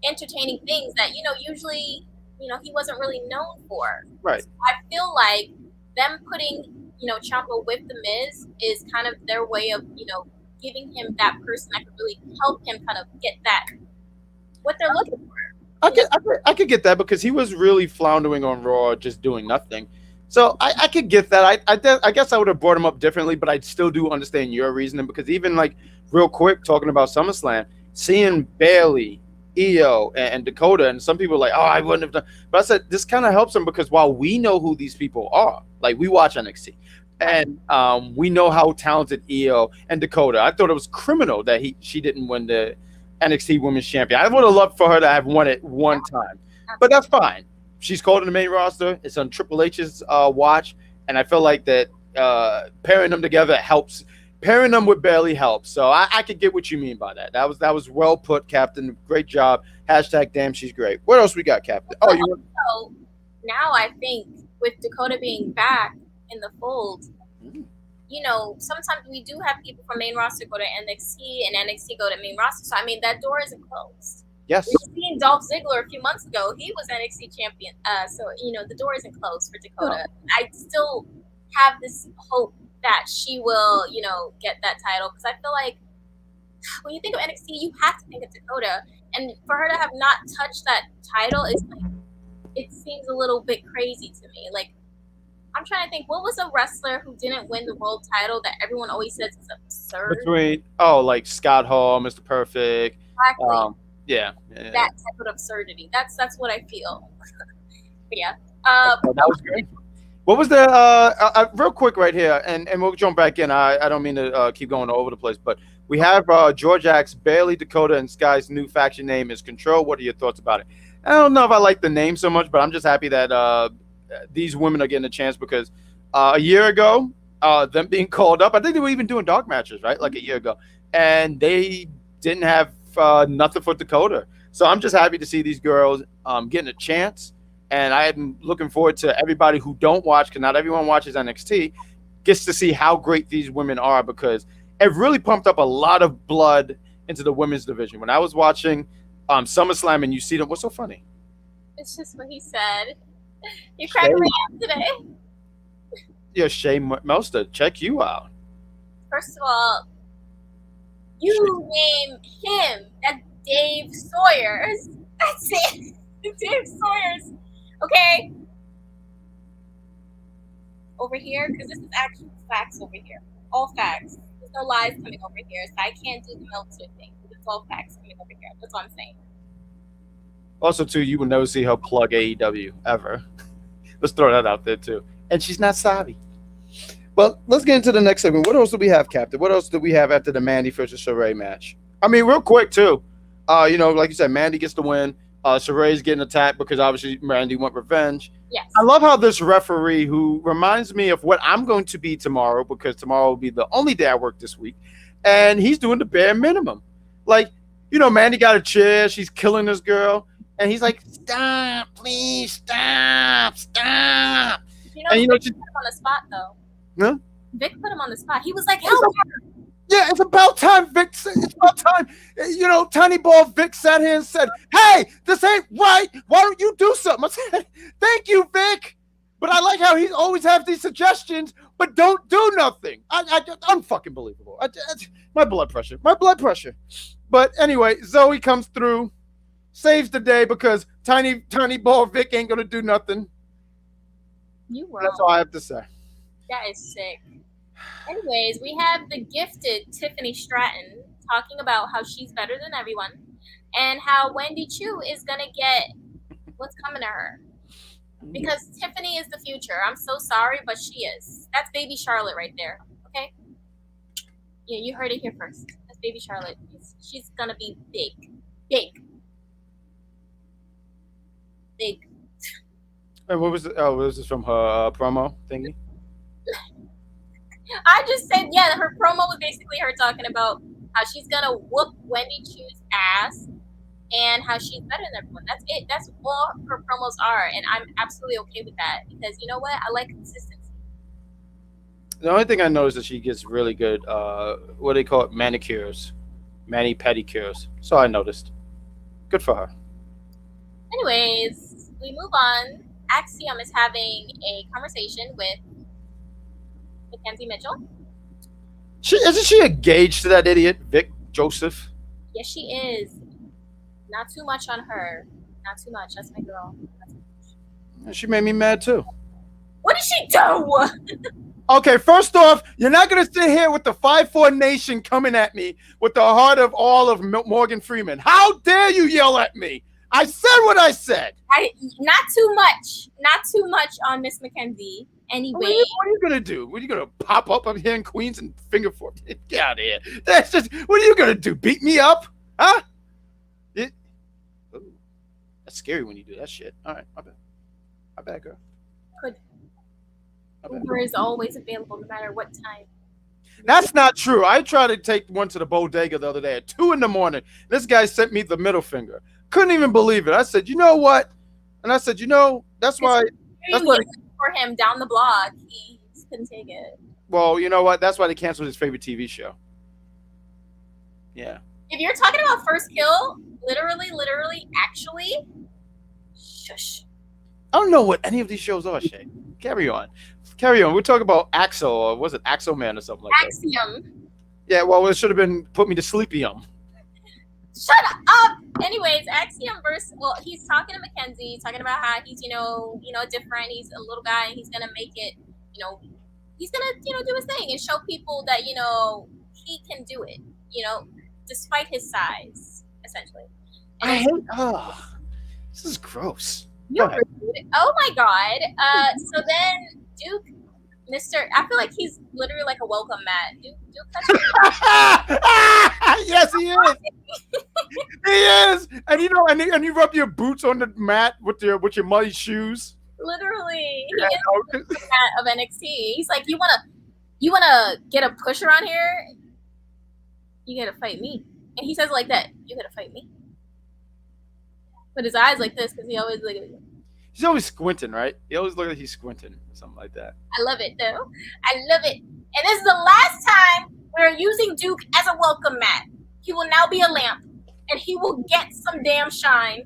entertaining things that usually he wasn't really known for. Right. So I feel like them putting Ciampa with the Miz is kind of their way of giving him that person that could really help him kind of get that what they're looking for. I could get that because he was really floundering on Raw, just doing nothing. So I could get that. I guess I would have brought him up differently, but I still do understand your reasoning because even like real quick talking about SummerSlam, seeing Bayley, Io, and Dakota, and some people are like, oh, I wouldn't have done. But I said this kind of helps them because while we know who these people are, like we watch NXT, and we know how talented Io and Dakota. I thought it was criminal that she didn't win the NXT Women's Champion. I would have loved for her to have won it one time, but that's fine. She's called in the main roster. It's on Triple H's watch, and I feel like that pairing them together helps. Pairing them with Bayley helps. So I could get what you mean by that. That was well put, Captain. Great job. # damn, she's great. What else we got, Captain? Oh, so now I think with Dakota being back in the fold, sometimes we do have people from main roster go to NXT and NXT go to main roster. So I mean that door isn't closed. Yes. We were seeing Dolph Ziggler a few months ago. He was NXT champion. So the door isn't closed for Dakota. I still have this hope that she will, get that title because I feel like when you think of NXT, you have to think of Dakota, and for her to have not touched that title is like it seems a little bit crazy to me. Like I'm trying to think, what was a wrestler who didn't win the world title that everyone always says is absurd? Like Scott Hall, Mr. Perfect. Exactly. Yeah. That type of absurdity. That's what I feel. But yeah. That was great. What was the real quick right here, and we'll jump back in. I don't mean to keep going all over the place, but we have George Axe, Bayley, Dakota, and Sky's new faction name is Control. What are your thoughts about it? I don't know if I like the name so much, but I'm just happy that these women are getting a chance because a year ago, them being called up, I think they were even doing dark matches, right? Like a year ago, and they didn't have nothing for Dakota. So I'm just happy to see these girls getting a chance. And I'm looking forward to everybody who don't watch, because not everyone watches NXT, gets to see how great these women are because it really pumped up a lot of blood into the women's division. When I was watching SummerSlam and you see them, what's so funny? It's just what he said. You cracked me up today. Yeah, Shay Melster, check you out. First of all, you name him. That's Dave Sawyers. That's it. Dave Sawyers. Okay. Over here, because this is actual facts over here. All facts. There's no lies coming over here, so I can't do the Meltzer thing. It's all facts coming over here. That's what I'm saying. Also, too, you will never see her plug AEW ever. Let's throw that out there, too. And she's not savvy. Well, let's get into the next segment. What else do we have, Captain? What else do we have after the Mandy versus Sarray match? I mean, real quick, too. Like you said, Mandy gets the win. Sarray's getting attacked because obviously Mandy want revenge. Yes. I love how this referee, who reminds me of what I'm going to be tomorrow, because tomorrow will be the only day I work this week, and he's doing the bare minimum. Like, Mandy got a chair, she's killing this girl, and he's like, stop, please, stop. And Vic put him on the spot, though. Huh? Vic put him on the spot. He was like, help her. Yeah, it's about time, Vic. It's about time. Tiny Ball Vic sat here and said, hey, this ain't right. Why don't you do something? I said, thank you, Vic. But I like how he always has these suggestions, but don't do nothing. Unfucking believable. My blood pressure. But anyway, Zoe comes through, saves the day because Tiny Ball Vic ain't going to do nothing. You were. That's all I have to say. That is sick. Anyways, we have the gifted Tiffany Stratton talking about how she's better than everyone, and how Wendy Chu is gonna get what's coming to her. Because Tiffany is the future. I'm so sorry, but she is. That's baby Charlotte right there. Okay? Yeah, you heard it here first. That's baby Charlotte. She's gonna be big. Big. Big. And what was it? Oh, was this from her promo thingy? I just said, yeah, her promo was basically her talking about how she's gonna whoop Wendy Chu's ass and how she's better than everyone. That's it. That's all her promos are, and I'm absolutely okay with that because you know what? I like consistency. The only thing I noticed is she gets really good, what do they call it, manicures, mani-pedicures. So I noticed. Good for her. Anyways, we move on. Axiom is having a conversation with Mackenzie Mitchell. Isn't she engaged to that idiot, Vic Joseph? Yes, she is. Not too much on her. Not too much. That's my girl. She made me mad too. What did she do? Okay, first off, you're not going to sit here with the 5'4" nation coming at me with the heart of all of Morgan Freeman. How dare you yell at me? I said what I said. Not too much. Not too much on Miss Mackenzie. Anyway. What are you going to do? What are you going to pop up here in Queens and finger for? Get out of here. That's just, what are you going to do? Beat me up? Huh? That's scary when you do that shit. All right, my bad, girl. Good. Uber is always available no matter what time. That's not true. I tried to take one to the bodega the other day at 2 a.m. This guy sent me the middle finger. Couldn't even believe it. I said, you know what? And I said, that's why for him down the block, he couldn't take it. Well, you know what? That's why they canceled his favorite TV show. Yeah. If you're talking about First Kill, literally, actually, shush. I don't know what any of these shows are, Shay. Carry on. We're talking about Axel, or was it Axel Man or something like Axiom. that? Yeah, well, it should have been Put Me to Sleepy-um. Shut up! Anyways, Axiom he's talking to Mackenzie, talking about how he's, different. He's a little guy, and he's gonna make it, he's gonna, do his thing and show people that, he can do it, despite his size, essentially. This is gross. Oh my god. So then Duke, I feel like he's literally like a welcome mat. Duke yes, he is. He is. And and you rub your boots on the mat with your muddy shoes. Literally. He is the mat of NXT. He's like, you wanna get a push around here? You gotta fight me. And he says it like that. You gotta fight me. With his eyes like this, because he always like. He's always squinting, right? He always looks like he's squinting or something like that. I love it, though. I love it. And this is the last time we're using Duke as a welcome mat. He will now be a lamp, and he will get some damn shine.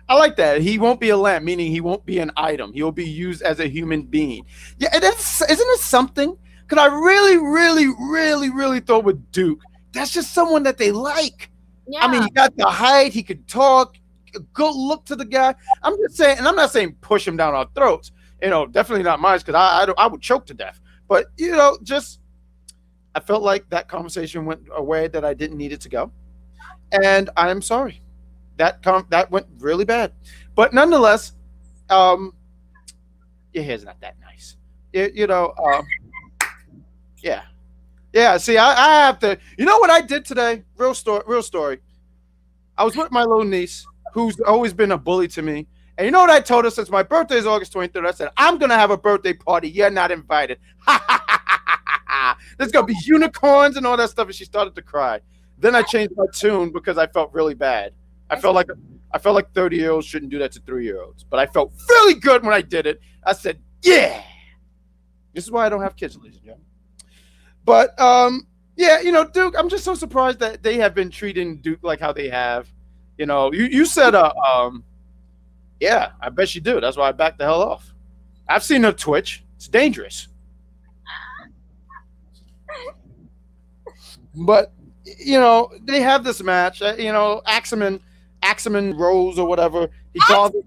I like that. He won't be a lamp, meaning he won't be an item. He will be used as a human being. Yeah, and isn't it something? Because I really, really, really, really thought with Duke, that's just someone that they like. Yeah. I mean, he got the height. He could talk. A good look to the guy. I'm just saying, and I'm not saying push him down our throats. Definitely not mine, because I would choke to death. But just I felt like that conversation went a way that I didn't need it to go, and I'm sorry. That went really bad. But nonetheless, your hair's not that nice. Yeah. See, I have to. You know what I did today? Real story. I was with my little niece, who's always been a bully to me. And you know what I told her? Since my birthday is August 23rd, I said, I'm going to have a birthday party. You're not invited. There's going to be unicorns and all that stuff. And she started to cry. Then I changed my tune because I felt really bad. I felt like 30-year-olds shouldn't do that to 3-year-olds. But I felt really good when I did it. I said, yeah. This is why I don't have kids, ladies and gentlemen. But, Duke, I'm just so surprised that they have been treating Duke like how they have. You said, yeah, I bet you do. That's why I backed the hell off. I've seen her twitch. It's dangerous. But, they have this match. Axiom Rose or whatever. He called it.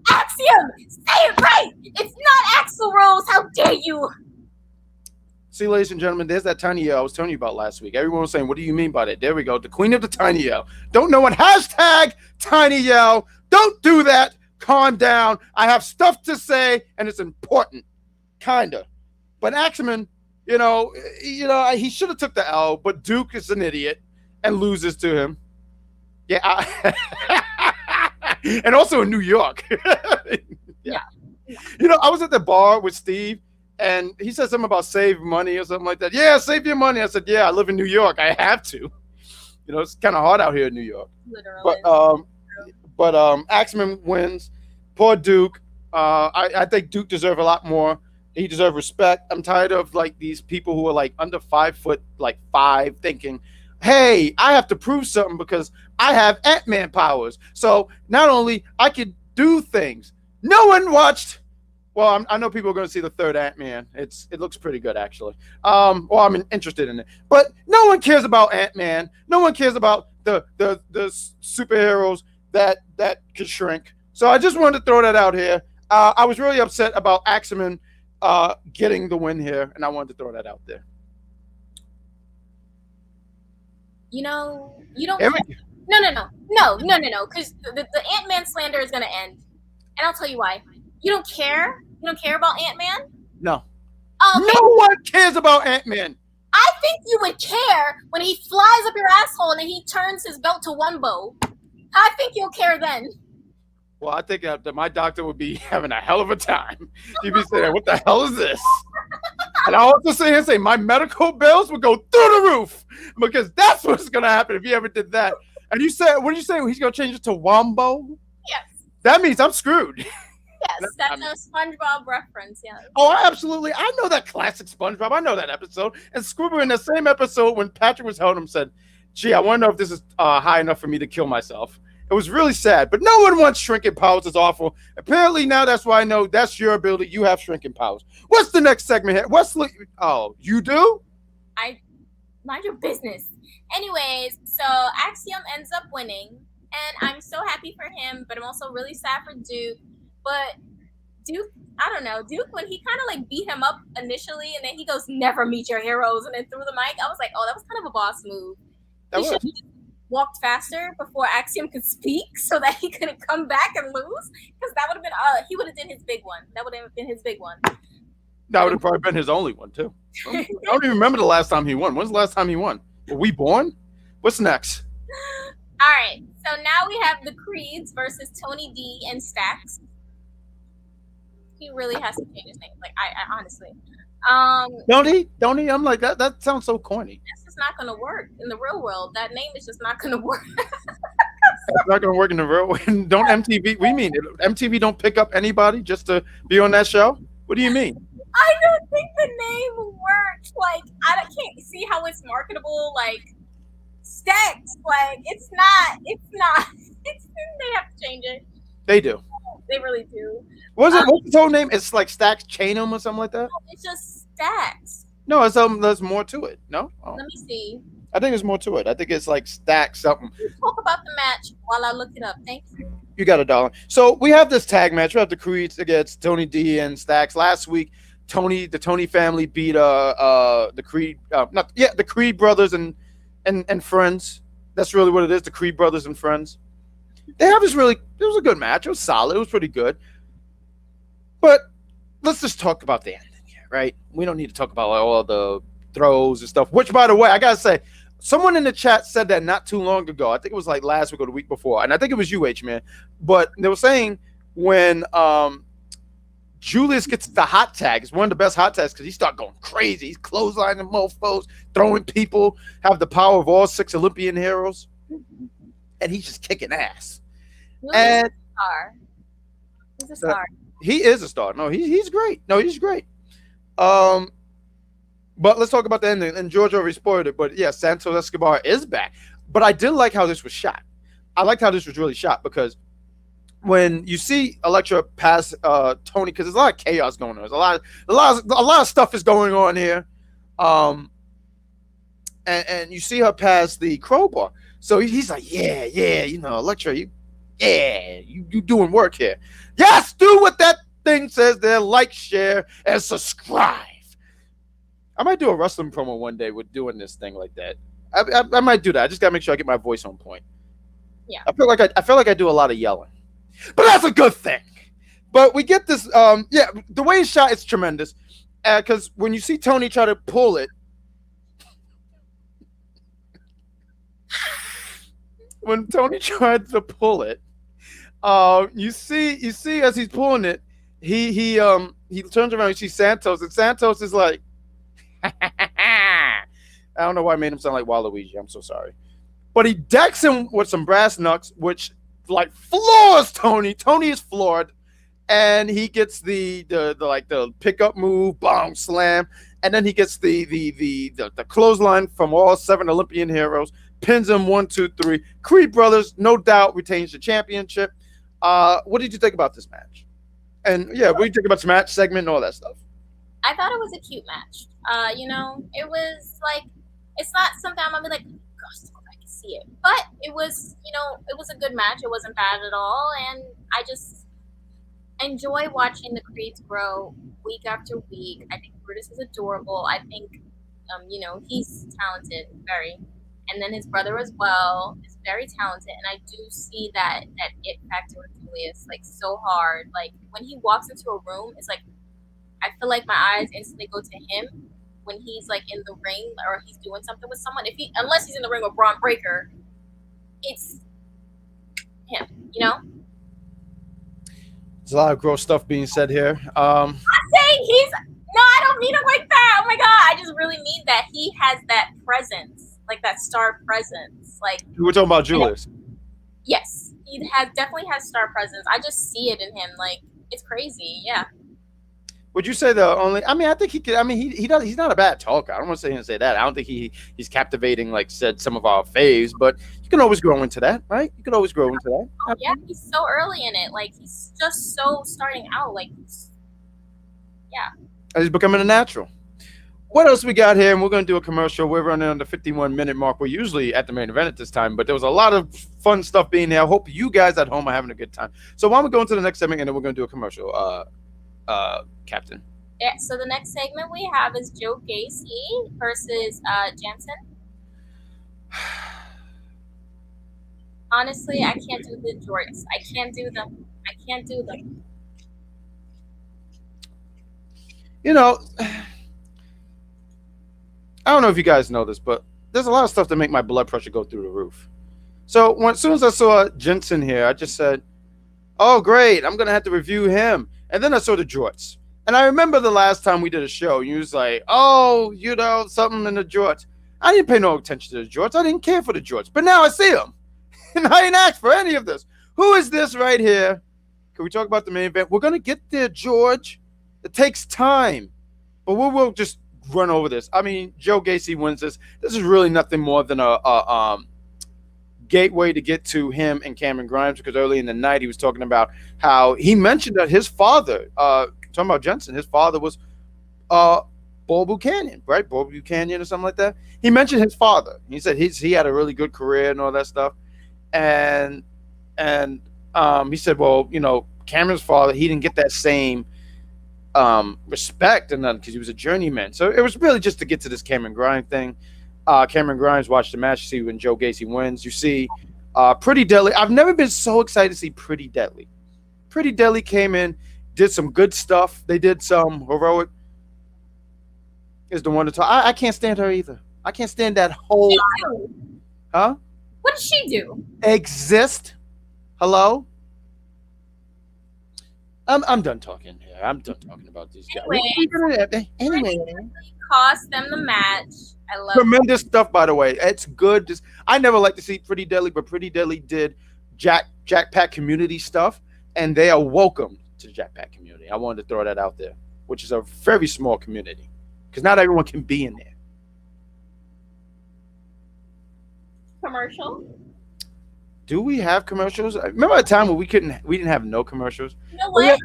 Axiom! Say it right! It's not Axl Rose! How dare you! See, ladies and gentlemen, there's that tiny L I was telling you about last week. Everyone was saying, what do you mean by that? There we go. The queen of the tiny L. Don't know what hashtag tiny L. Don't do that. Calm down. I have stuff to say, and it's important. Kinda. But Axelman, he should have took the L, but Duke is an idiot and loses to him. Yeah. And also in New York. Yeah. I was at the bar with Steve, and he said something about save money or something like that. Yeah, save your money. I said, yeah, I live in New York. I have to. It's kind of hard out here in New York. Literally. But Axelman wins. Poor Duke. I think Duke deserves a lot more. He deserves respect. I'm tired of these people who are under 5 foot, 5, thinking, hey, I have to prove something because I have Ant-Man powers. So not only I could do things. No one watched. Well, I know people are going to see the third Ant-Man. It looks pretty good, actually. I'm interested in it. But no one cares about Ant-Man. No one cares about the superheroes that could shrink. So I just wanted to throw that out here. I was really upset about Axelman getting the win here, and I wanted to throw that out there. You don't. No, because the Ant-Man slander is going to end. And I'll tell you why. You don't care? You don't care about Ant-Man? No. Okay. No one cares about Ant-Man. I think you would care when he flies up your asshole and then he turns his belt to one bow. I think you'll care then. Well, I think that my doctor would be having a hell of a time. He'd be saying, what the hell is this? And I also sit here and say, my medical bills would go through the roof because that's what's going to happen if he ever did that. And you said, what did you say? He's going to change it to Wombo? Yes. That means I'm screwed. Yes, that's a SpongeBob reference, yeah. Oh, absolutely. I know that classic SpongeBob. I know that episode. And Squibber in the same episode when Patrick was holding him said, gee, I want to know if this is high enough for me to kill myself. It was really sad, but no one wants shrinking powers. It's awful. Apparently now that's why I know that's your ability. You have shrinking powers. What's the next segment here? Wesley, you do? Mind your business. Anyways, so Axiom ends up winning, and I'm so happy for him, but I'm also really sad for Duke. But Duke, I don't know, Duke, when he kind of beat him up initially, and then he goes, never meet your heroes, and then threw the mic, I was like, oh, that was kind of a boss move. He should have walked faster before Axiom could speak so that he couldn't come back and lose, because that would have been, he would have did his big one. That would have been his big one. That would have probably been his only one, too. I don't even remember the last time he won. When's the last time he won? Were we born? What's next? All right, so now we have the Creeds versus Tony D and Stacks. He really has to change his name. I honestly. Don't he? I'm like, that sounds so corny. That's just not going to work in the real world. That name is just not going to work. It's not going to work in the real world. Don't MTV, we mean MTV don't pick up anybody just to be on that show? What do you mean? I don't think the name works. I can't see how it's marketable. Stacks. It's not. They have to change it. They do. They really do. What's his whole name? It's like Stacks Chainum or something like that? It's just Stacks. No, there's more to it. No? Oh. Let me see. I think there's more to it. I think it's like Stacks something. Let's talk about the match while I look it up. Thank you. You got $1. So we have this tag match. We have the Creeds against Tony D and Stacks. Last week, the Tony family beat the Creed the Creed brothers and friends. That's really what it is, the Creed brothers and friends. It was a good match. It was solid. It was pretty good. But let's just talk about the ending here, right? We don't need to talk about all the throws and stuff, which, by the way, I got to say, someone in the chat said that not too long ago. I think it was last week or the week before. And I think it was you, H-Man. But they were saying when Julius gets the hot tag, it's one of the best hot tags because he starts going crazy. He's clotheslining mofos, throwing people, have the power of all 6 Olympian heroes. And he's just kicking ass. And he's a star. He is a star. No, he's great. No, he's great. But let's talk about the ending. And George already spoiled it. But yeah, Santos Escobar is back. But I did like how this was shot. I liked how this was really shot because when you see Elektra pass Tony, because there's a lot of chaos going on. There's a lot of stuff is going on here. And you see her pass the crowbar. So he's like, yeah, Elektra, you doing work here. Yes, do what that thing says there. Like, share, and subscribe. I might do a wrestling promo one day with doing this thing like that. I might do that. I just gotta make sure I get my voice on point. Yeah. I feel like I do a lot of yelling, but that's a good thing. But we get this. The way it's shot is tremendous. Because when you see Tony try to pull it, when Tony tried to pull it, you see as he's pulling it, he turns around. You see Santos, and Santos is like, I don't know why I made him sound like Waluigi. I'm so sorry, but he decks him with some brass knucks, which like floors Tony. Tony is floored. And he gets the pickup move, bong slam, and then he gets the clothesline from all 7 Olympian heroes, pins him 1, 2, 3. Creed Brothers, no doubt, retains the championship. What did you think about this match? And what did you think about the match segment and all that stuff? I thought it was a cute match. It was like, it's not something I'm gonna be like, gosh, I can see it, but it was, it was a good match. It wasn't bad at all, and I just enjoy watching the Creeds grow week after week. I think Brutus is adorable. I think, he's talented, very. And then his brother as well is very talented. And I do see that it factor with Julius, like, so hard. Like, when he walks into a room, it's like, I feel like my eyes instantly go to him when he's, like, in the ring or he's doing something with someone. Unless he's in the ring with Braun Breaker, it's him, There's a lot of gross stuff being said here. I'm saying I don't mean it like that. Oh my God. I just really mean that he has that presence, like that star presence. Like, we're talking about Julius. Yes, he definitely has star presence. I just see it in him. Like, it's crazy. Yeah. Would you say I think he could. I mean, he does. He's not a bad talker. I don't want to say him say that. I don't think he's captivating like said some of our faves, but you can always grow into that, right? You can always grow into that. Oh, yeah, he's so early in it. Like, he's just so starting out. Like, And he's becoming a natural. What else we got here? And we're going to do a commercial. We're running on the 51-minute mark. We're usually at the main event at this time, but there was a lot of fun stuff being there. I hope you guys at home are having a good time. So why don't we go into the next segment, and then we're going to do a commercial, Captain. Yeah, so the next segment we have is Joe Gacy versus Jensen. Honestly, I can't do the jorts. I can't do them. I don't know if you guys know this, but there's a lot of stuff that make my blood pressure go through the roof. So as soon as I saw Jensen here, I just said, oh, great, I'm going to have to review him. And then I saw the jorts. And I remember the last time we did a show, you was like, oh, something in the jorts. I didn't pay no attention to the jorts. I didn't care for the jorts. But now I see them. And I ain't asked for any of this. Who is this right here? Can we talk about the main event? We're going to get there, George. It takes time. But we'll just run over this. I mean, Joe Gacy wins this. This is really nothing more than a gateway to get to him and Cameron Grimes, because early in the night he was talking about how he mentioned that his father, talking about Jensen, his father was Bull Buchanan, right? Bull Buchanan or something like that. He mentioned his father. He said he had a really good career and all that stuff. And he said, well, Cameron's father, he didn't get that same respect and then because he was a journeyman. So it was really just to get to this Cameron Grimes thing. Cameron Grimes watched the match. You see when Joe Gacy wins. You see Pretty Deadly. I've never been so excited to see Pretty Deadly. Pretty Deadly came in, did some good stuff. They did some heroic. Is the one to talk. I can't stand her either. I can't stand that whole. Huh? What did she do? Exist. Hello. I'm done talking here. I'm done talking about these guys. Anyway, cost them the match. I love tremendous stuff, by the way. It's good. I never like to see Pretty Deadly, but Pretty Deadly did Jack Pack community stuff, and they are welcome to the Jack Pack community. I wanted to throw that out there, which is a very small community, because not everyone can be in there. Commercial. Do we have commercials? Remember a time where we didn't have no commercials? You know what?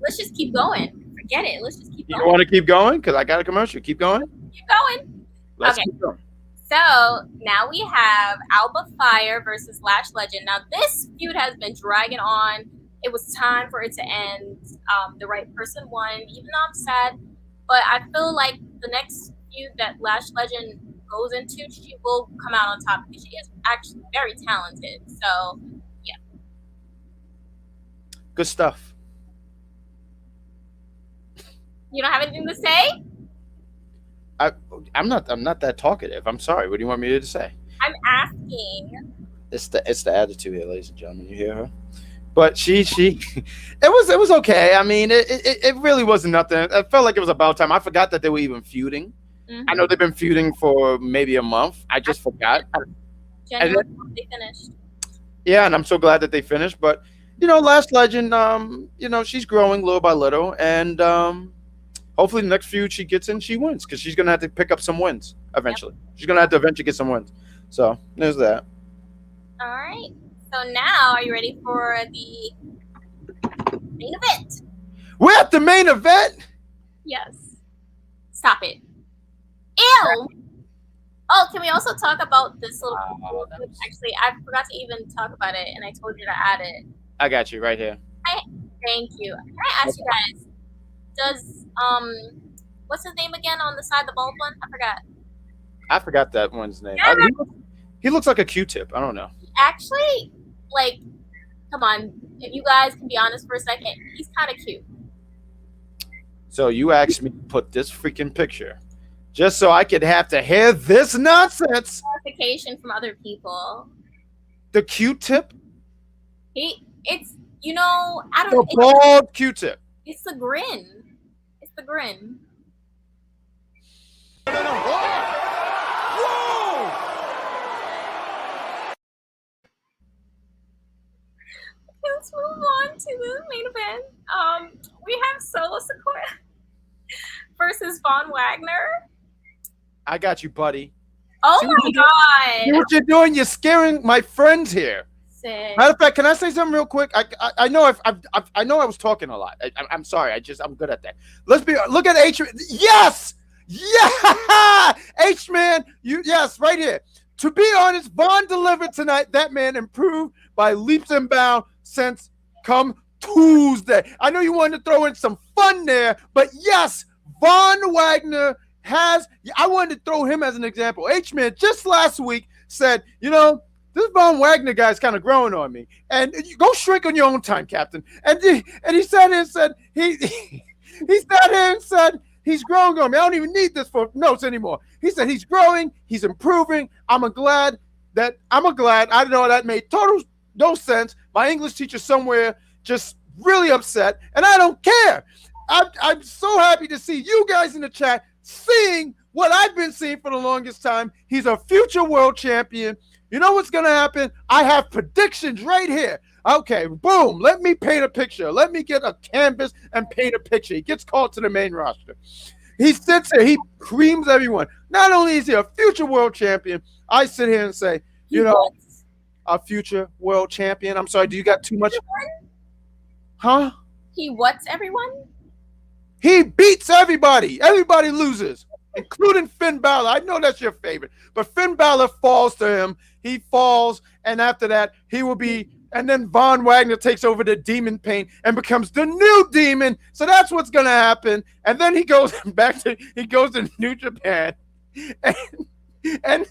Let's just keep going. Forget it. Let's just keep going. You want to keep going? Because I got a commercial. Keep going. Keep going. Let's keep going. So now we have Alba Fire versus Lash Legend. Now this feud has been dragging on. It was time for it to end. The right person won. Even though I'm sad But I feel like the next feud that Lash Legend goes into, she will come out on top because she is actually very talented. So, yeah. Good stuff. You don't have anything to say? I'm not that talkative. I'm sorry. What do you want me to say? I'm asking. It's the attitude here, ladies and gentlemen. You hear her? But she it was okay. I mean, it really wasn't nothing. I felt like it was about time. I forgot that they were even feuding. Mm-hmm. I know they've been feuding for maybe a month. I just forgot. January, they finished. Yeah, and I'm so glad that they finished. But Last Legend, she's growing little by little, and hopefully the next feud she gets in, she wins because she's gonna have to pick up some wins eventually. Yep. She's gonna have to eventually get some wins. So there's that. All right. So now, are you ready for the main event? We're at the main event? Yes. Stop it. Ew! Oh, can we also talk about this little... Actually, I forgot to even talk about it, and I told you to add it. I got you right here. Thank you. Can I ask you guys, does, what's his name again on the side, the bald one? I forgot that one's name. He looks like a Q-tip. I don't know. Actually, like, come on, if you guys can be honest for a second, he's kind of cute. So you asked me to put this freaking picture just so I could have to hear this nonsense. Clarification from other people. The Q-tip? It's I don't know. The bald Q-tip. It's the grin. It's the grin. Let's move on to the main event. We have Solo Sikoa versus Von Wagner. I got you, buddy. Oh my God! See what you're doing? You're scaring my friends here. Sick. Matter of fact, can I say something real quick? I know I know I was talking a lot. I'm sorry. I'm good at that. Look at H. Yes, yeah, H man. Yes, right here. To be honest, Vaughn delivered tonight. That man improved by leaps and bounds since come Tuesday. I know you wanted to throw in some fun there, but yes, Von Wagner has. I wanted to throw him as an example. H-Man just last week said, this Von Wagner guy's kind of growing on me, and you go shrink on your own time, Captain. And he sat here and said he sat here and said he's growing on me. I don't even need this for notes anymore. He said he's growing, he's improving. I'm glad. I know that made total no sense. My English teacher somewhere just really upset, and I don't care. I'm so happy to see you guys in the chat seeing what I've been seeing for the longest time. He's a future world champion. You know what's going to happen? I have predictions right here. Okay, boom. Let me paint a picture. Let me get a canvas and paint a picture. He gets called to the main roster. He sits there. He creams everyone. Not only is he a future world champion, I sit here and say, a future world champion. I'm sorry, do you got too much? Huh? He what's everyone? He beats everybody. Everybody loses, including Finn Balor. I know that's your favorite, but Finn Balor falls to him. He falls, and after that, he will be, and then Von Wagner takes over the demon paint and becomes the new demon. So that's what's going to happen. And then he goes to New Japan, and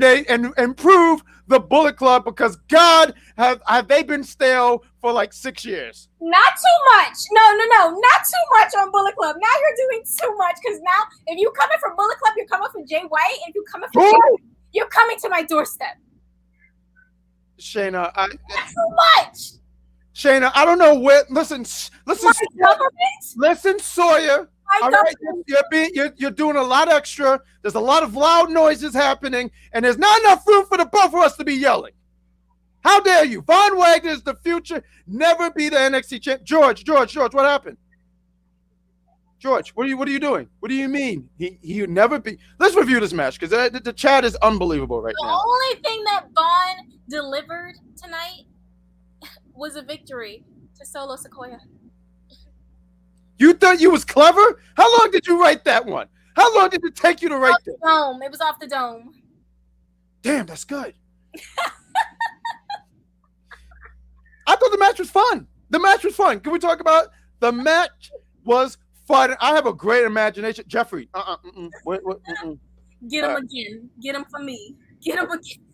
they improve the Bullet Club because God have they been stale for like 6 years. Not too much. No, not too much on Bullet Club. Now you're doing too much because now if you coming from Bullet Club, you're coming from Jay White. If you coming from you're coming to my doorstep. Shayna, not too much. Shayna, I don't know where. Listen, Sawyer. All right, you're doing a lot extra. There's a lot of loud noises happening, and there's not enough room for the both of us to be yelling. How dare you? Von Wagner is the future. Never be the NXT champ. George, what happened? George, what are you doing? What do you mean? He would never be. Let's review this match because the chat is unbelievable right now. The only thing that Vaughn delivered tonight was a victory to Solo Sikoa. You thought you was clever? How long did you write that one? How long did it take you to write that? Dome. It was off the dome. Damn, that's good. I thought the match was fun. Can we talk about the match? Was fun. I have a great imagination. Jeffrey, wait, Get him again. Get him for me. Get him again.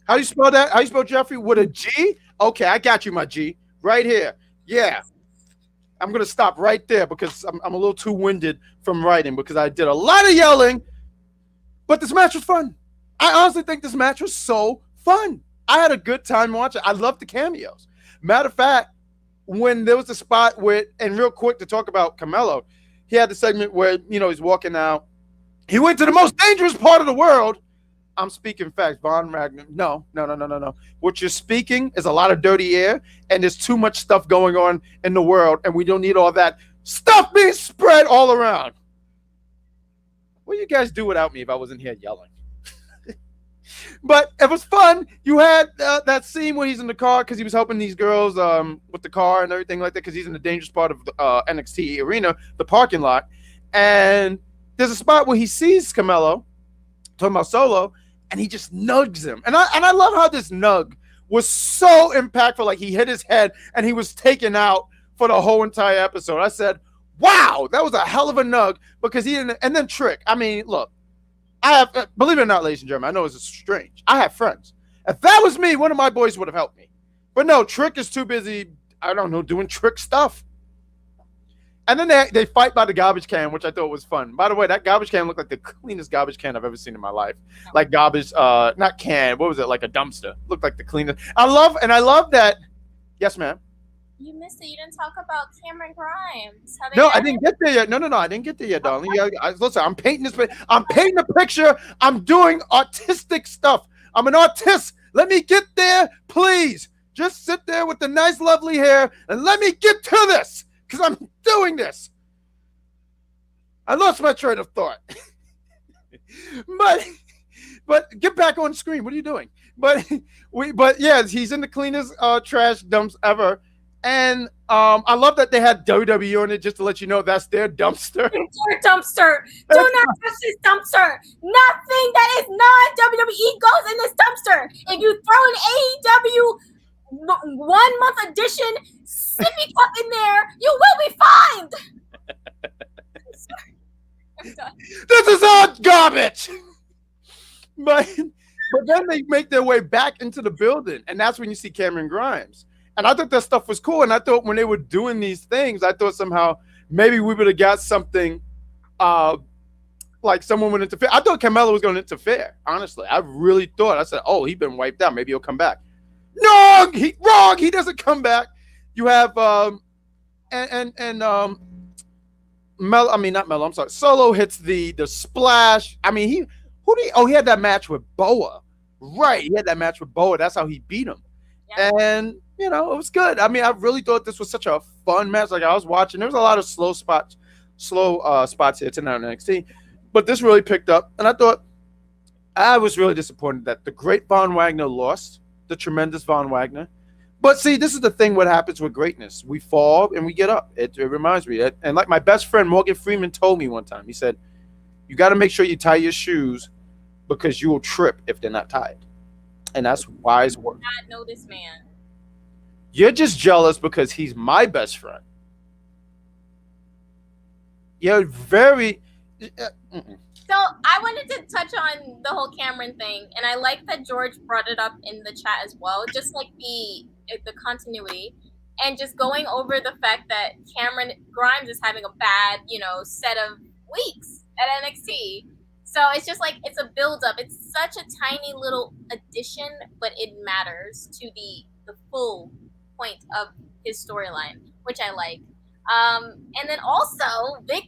How do you spell that? How do you spell Jeffrey? With a G? Okay, I got you, my G. Right here. Yeah. I'm going to stop right there because I'm a little too winded from writing because I did a lot of yelling. But this match was fun. I honestly think this match was so fun. I had a good time watching. I loved the cameos. Matter of fact, when there was a spot where, and real quick to talk about Camelo, he had the segment where, he's walking out. He went to the most dangerous part of the world. I'm speaking facts. Von Wagner. No. What you're speaking is a lot of dirty air, and there's too much stuff going on in the world, and we don't need all that stuff being spread all around. What do you guys do without me if I wasn't here yelling? But it was fun. You had that scene where he's in the car because he was helping these girls with the car and everything like that because he's in the dangerous part of the NXT arena, the parking lot. And there's a spot where he sees Camelo, talking about Solo, and he just nugs him. And I love how this nug was so impactful. Like he hit his head and he was taken out for the whole entire episode. I said, wow, that was a hell of a nug because he didn't. And then Trick. I mean, look, I have, believe it or not, ladies and gentlemen, I know it's strange. I have friends. If that was me, one of my boys would have helped me. But no, Trick is too busy, I don't know, doing Trick stuff. And then they fight by the garbage can, which I thought was fun. By the way, that garbage can looked like the cleanest garbage can I've ever seen in my life. Like garbage, not can, what was it? Like a dumpster. Looked like the cleanest. I love that. Yes, ma'am. You missed it. You didn't talk about Cameron Grimes. No, I didn't get there yet. No, I didn't get there yet, darling. Listen, I'm painting this. I'm painting a picture. I'm doing artistic stuff. I'm an artist. Let me get there, please. Just sit there with the nice, lovely hair, and let me get to this, because I'm doing this. I lost my train of thought. But get back on screen. What are you doing? But yeah, he's in the cleanest trash dumps ever. And I love that they had WWE on it just to let you know that's their dumpster. It's your dumpster. Do not touch this dumpster. Nothing that is non-WWE goes in this dumpster. If you throw an AEW 1 month edition sippy cup in there, you will be fined. I'm done. This is all garbage. But then they make their way back into the building, and that's when you see Cameron Grimes. And I thought that stuff was cool. And I thought when they were doing these things, I thought somehow maybe we would have got something like someone would interfere. I thought Camelo was going to interfere. Honestly, I really thought. I said, "Oh, he's been wiped out. Maybe he'll come back." No, wrong. He doesn't come back. You have Melo. I mean, not Melo. I'm sorry. Solo hits the splash. I mean, he had that match with Boa. Right. He had that match with Boa. That's how he beat him. Yeah. And it was good. I mean, I really thought this was such a fun match. Like I was watching, there was a lot of slow spots here tonight on NXT, but this really picked up. And I thought I was really disappointed that the great Von Wagner lost, the tremendous Von Wagner. But see, this is the thing. What happens with greatness? We fall and we get up. It reminds me, and like my best friend Morgan Freeman told me one time, he said, "You got to make sure you tie your shoes because you will trip if they're not tied." And that's wise words. I not know this man. You're just jealous because he's my best friend. You're very. So I wanted to touch on the whole Cameron thing, and I like that George brought it up in the chat as well, just like the continuity, and just going over the fact that Cameron Grimes is having a bad, set of weeks at NXT. So it's just like it's a build-up. It's such a tiny little addition, but it matters to the full point of his storyline, which I like. And then also Vic,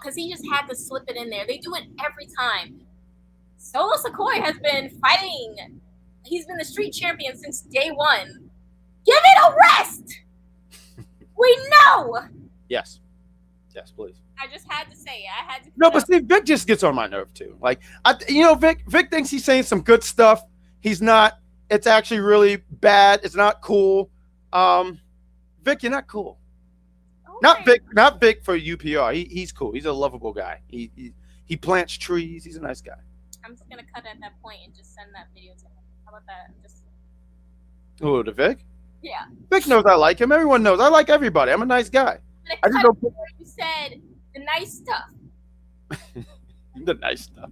because he just had to slip it in there. They do it every time. Solo Sikoa has been fighting. He's been the street champion since day one. Give it a rest. We know. Yes, please. I just had to say it. I had to. No, but see, Vic just gets on my nerve too. Like, Vic thinks he's saying some good stuff. He's not. It's actually really bad. It's not cool. Vic, you're not cool. Okay. Not Vic for UPR. He's cool. He's a lovable guy. He plants trees. He's a nice guy. I'm just gonna cut at that point and just send that video to him. How about that? Who, to Vic? Yeah. Vic knows I like him. Everyone knows I like everybody. I'm a nice guy. I just don't. You said the nice stuff. The nice stuff.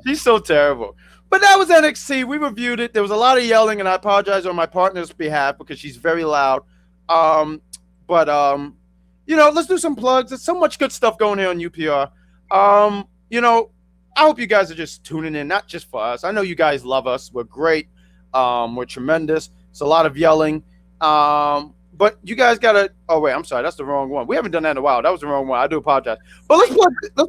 She's so terrible. But that was NXT. We reviewed it. There was a lot of yelling, and I apologize on my partner's behalf because she's very loud. You know, let's do some plugs. There's so much good stuff going here on UPR. You know, I hope you guys are just tuning in, not just for us. I know you guys love us. We're great. We're tremendous. It's a lot of yelling. But you guys gotta. Oh wait, I'm sorry. That's the wrong one. We haven't done that in a while. That was the wrong one. I do apologize. But let's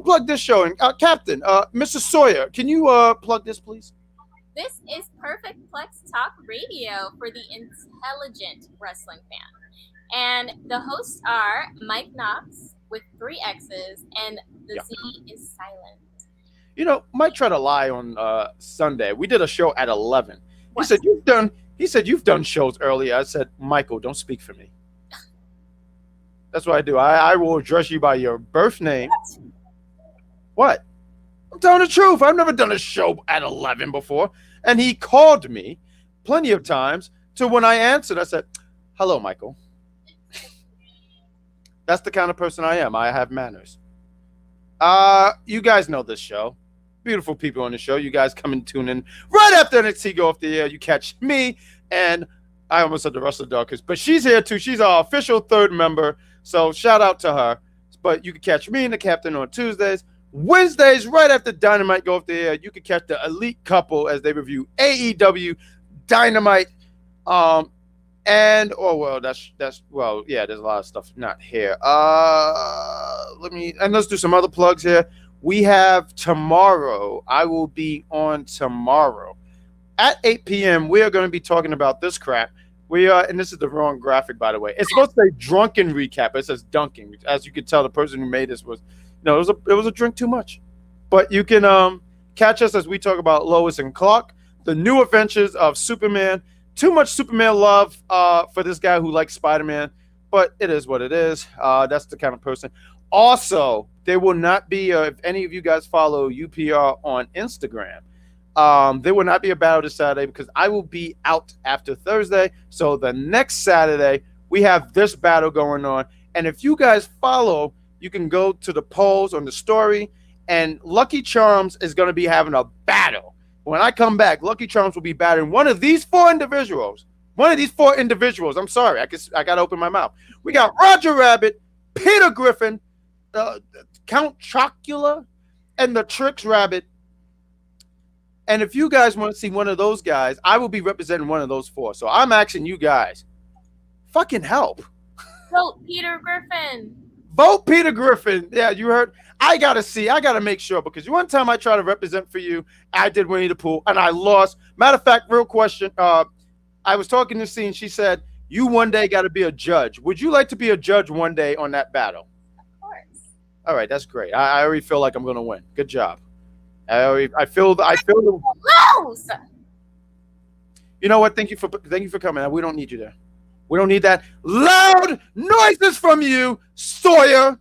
plug this show. And Captain, Mr. Sawyer, can you plug this, please? This is Perfect Plex Talk Radio for the intelligent wrestling fan. And the hosts are McDonagh with 3 X's, and the Z is silent. You know, Mike tried to lie on Sunday. We did a show at 11. What? He said you've done shows earlier. I said, Michael, don't speak for me. That's what I do. I will address you by your birth name. What? I'm telling the truth. I've never done a show at 11 before. And he called me plenty of times to when I answered, I said, hello, Michael. That's the kind of person I am. I have manners. You guys know this show. Beautiful people on the show. You guys come and tune in right after NXT go off the air. You catch me, and I almost said the Wrestler Darkest, but she's here too. She's our official 3rd member, so shout out to her. But you can catch me and the Captain on Tuesdays. Wednesdays, right after Dynamite go off the air, you can catch the Elite Couple as they review AEW Dynamite. There's a lot of stuff not here. Let's do some other plugs here. We have tomorrow. I will be on tomorrow at 8 p.m. We are going to be talking about this crap. And this is the wrong graphic, by the way. It's supposed to say drunken recap. It says dunking. As you can tell, the person who made this it was a drink too much. But you can catch us as we talk about Lois and Clark, the new adventures of Superman. Too much Superman love for this guy who likes Spider-Man, but it is what it is. That's the kind of person. Also, there will not be, if any of you guys follow UPR on Instagram, there will not be a battle this Saturday because I will be out after Thursday. So the next Saturday, we have this battle going on. And if you guys follow, you can go to the polls on the story, and Lucky Charms is going to be having a battle. When I come back, Lucky Charms will be battling one of these 4 individuals. I'm sorry. I got to open my mouth. We got Roger Rabbit, Peter Griffin, Count Chocula, and the Tricks Rabbit. And if you guys want to see one of those guys, I will be representing one of those 4. So I'm asking you guys, fucking help. Vote Peter Griffin. Vote Peter Griffin. Yeah, you heard. I got to make sure, because one time I tried to represent for you, I did Winnie the Pooh, and I lost. Matter of fact, real question. I was talking to C, and she said, you one day got to be a judge. Would you like to be a judge one day on that battle? Of course. All right, that's great. I already feel like I'm going to win. Good job. I feel the lose. You know what? Thank you for coming. We don't need you there. We don't need that loud noises from you, Sawyer.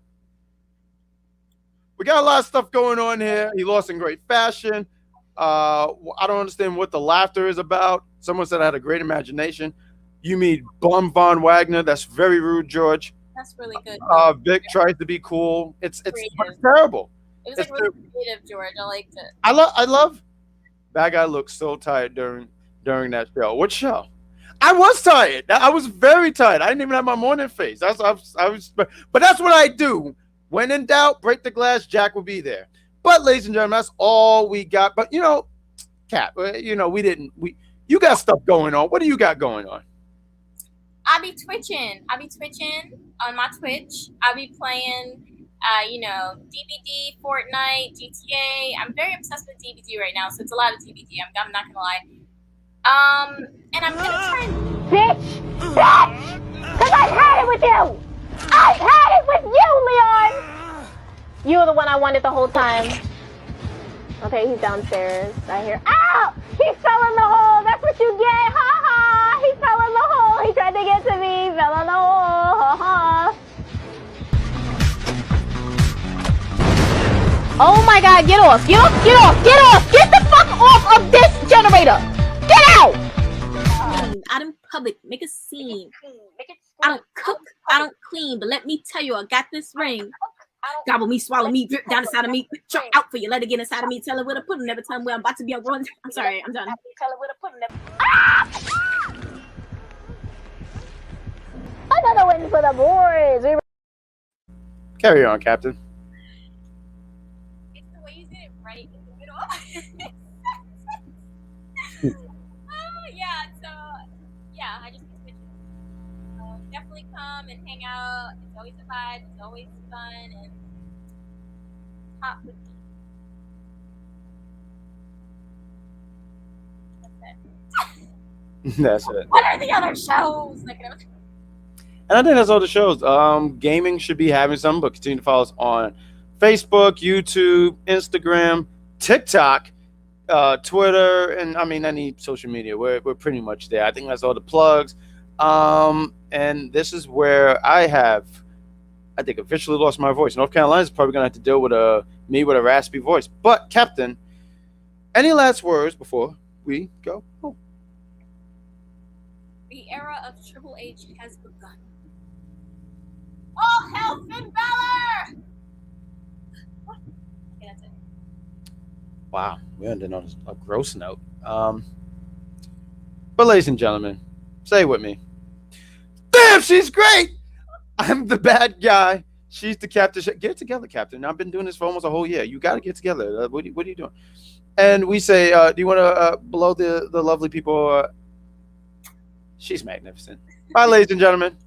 We got a lot of stuff going on here. He lost in great fashion. I don't understand what the laughter is about. Someone said I had a great imagination. You mean Bum Von Wagner? That's very rude, George. That's really good. Vic tries to be cool. It's terrible. It was really creative, George. I liked it. I love. BadGuy looked so tired during that show. What show? I was tired. I was very tired. I didn't even have my morning face. I was, but that's what I do. When in doubt, break the glass. Jack will be there. But ladies and gentlemen, that's all we got. But Kat, you got stuff going on. What do you got going on? I be twitching on my Twitch. I be playing, DBD, Fortnite, GTA. I'm very obsessed with DBD right now, so it's a lot of DBD. I'm not gonna lie. And I'm gonna try and... Bitch! Because I've had it with you! I've had it with you, Leon! You were the one I wanted the whole time. Okay, he's downstairs. I hear... Ow! He fell in the hole! That's what you get! Ha ha! He fell in the hole! He tried to get to me! Fell in the hole! Ha ha! Oh my god, get off! Get off! Get off! Get off! Get the fuck off of this generator! Get out! Out in public, make a scene. I don't cook I don't clean, but let me tell you, I got this ring. Gobble me, swallow me, drip down the side of me, chuck out for you, let it get inside of me, tell it where to put it every time where I'm about to be on run. I'm sorry, I'm done. Tell it where to put it. Another win for the boys. Carry on, Captain. It's the way you did it right in the middle. I just miss you. Definitely come and hang out. It's always a vibe. It's always fun and hot with me. That's it. What are the other shows? And I think that's all the shows. Gaming should be having some, but continue to follow us on Facebook, YouTube, Instagram, TikTok, Twitter, and I mean any social media. We're pretty much there. I think that's all the plugs. And this is where I think officially lost my voice. North Carolina's probably gonna have to deal with me with a raspy voice. But Captain, any last words before we go? Oh. The era of Triple H has begun. All hail Finn Balor! Okay, that's it. Wow, we ended on a gross note. But ladies and gentlemen, say it with me. Damn, she's great! I'm the bad guy. She's the captain. Get together, Captain. I've been doing this for almost a whole year. You got to get together. What are you doing? And we say, do you want to blow the lovely people? She's magnificent. Bye, ladies and gentlemen.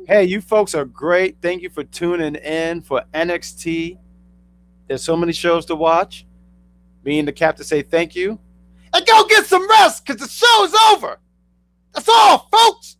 Hey, you folks are great. Thank you for tuning in for NXT. There's so many shows to watch. Me and the captain say thank you. And go get some rest because the show's over. That's all, folks.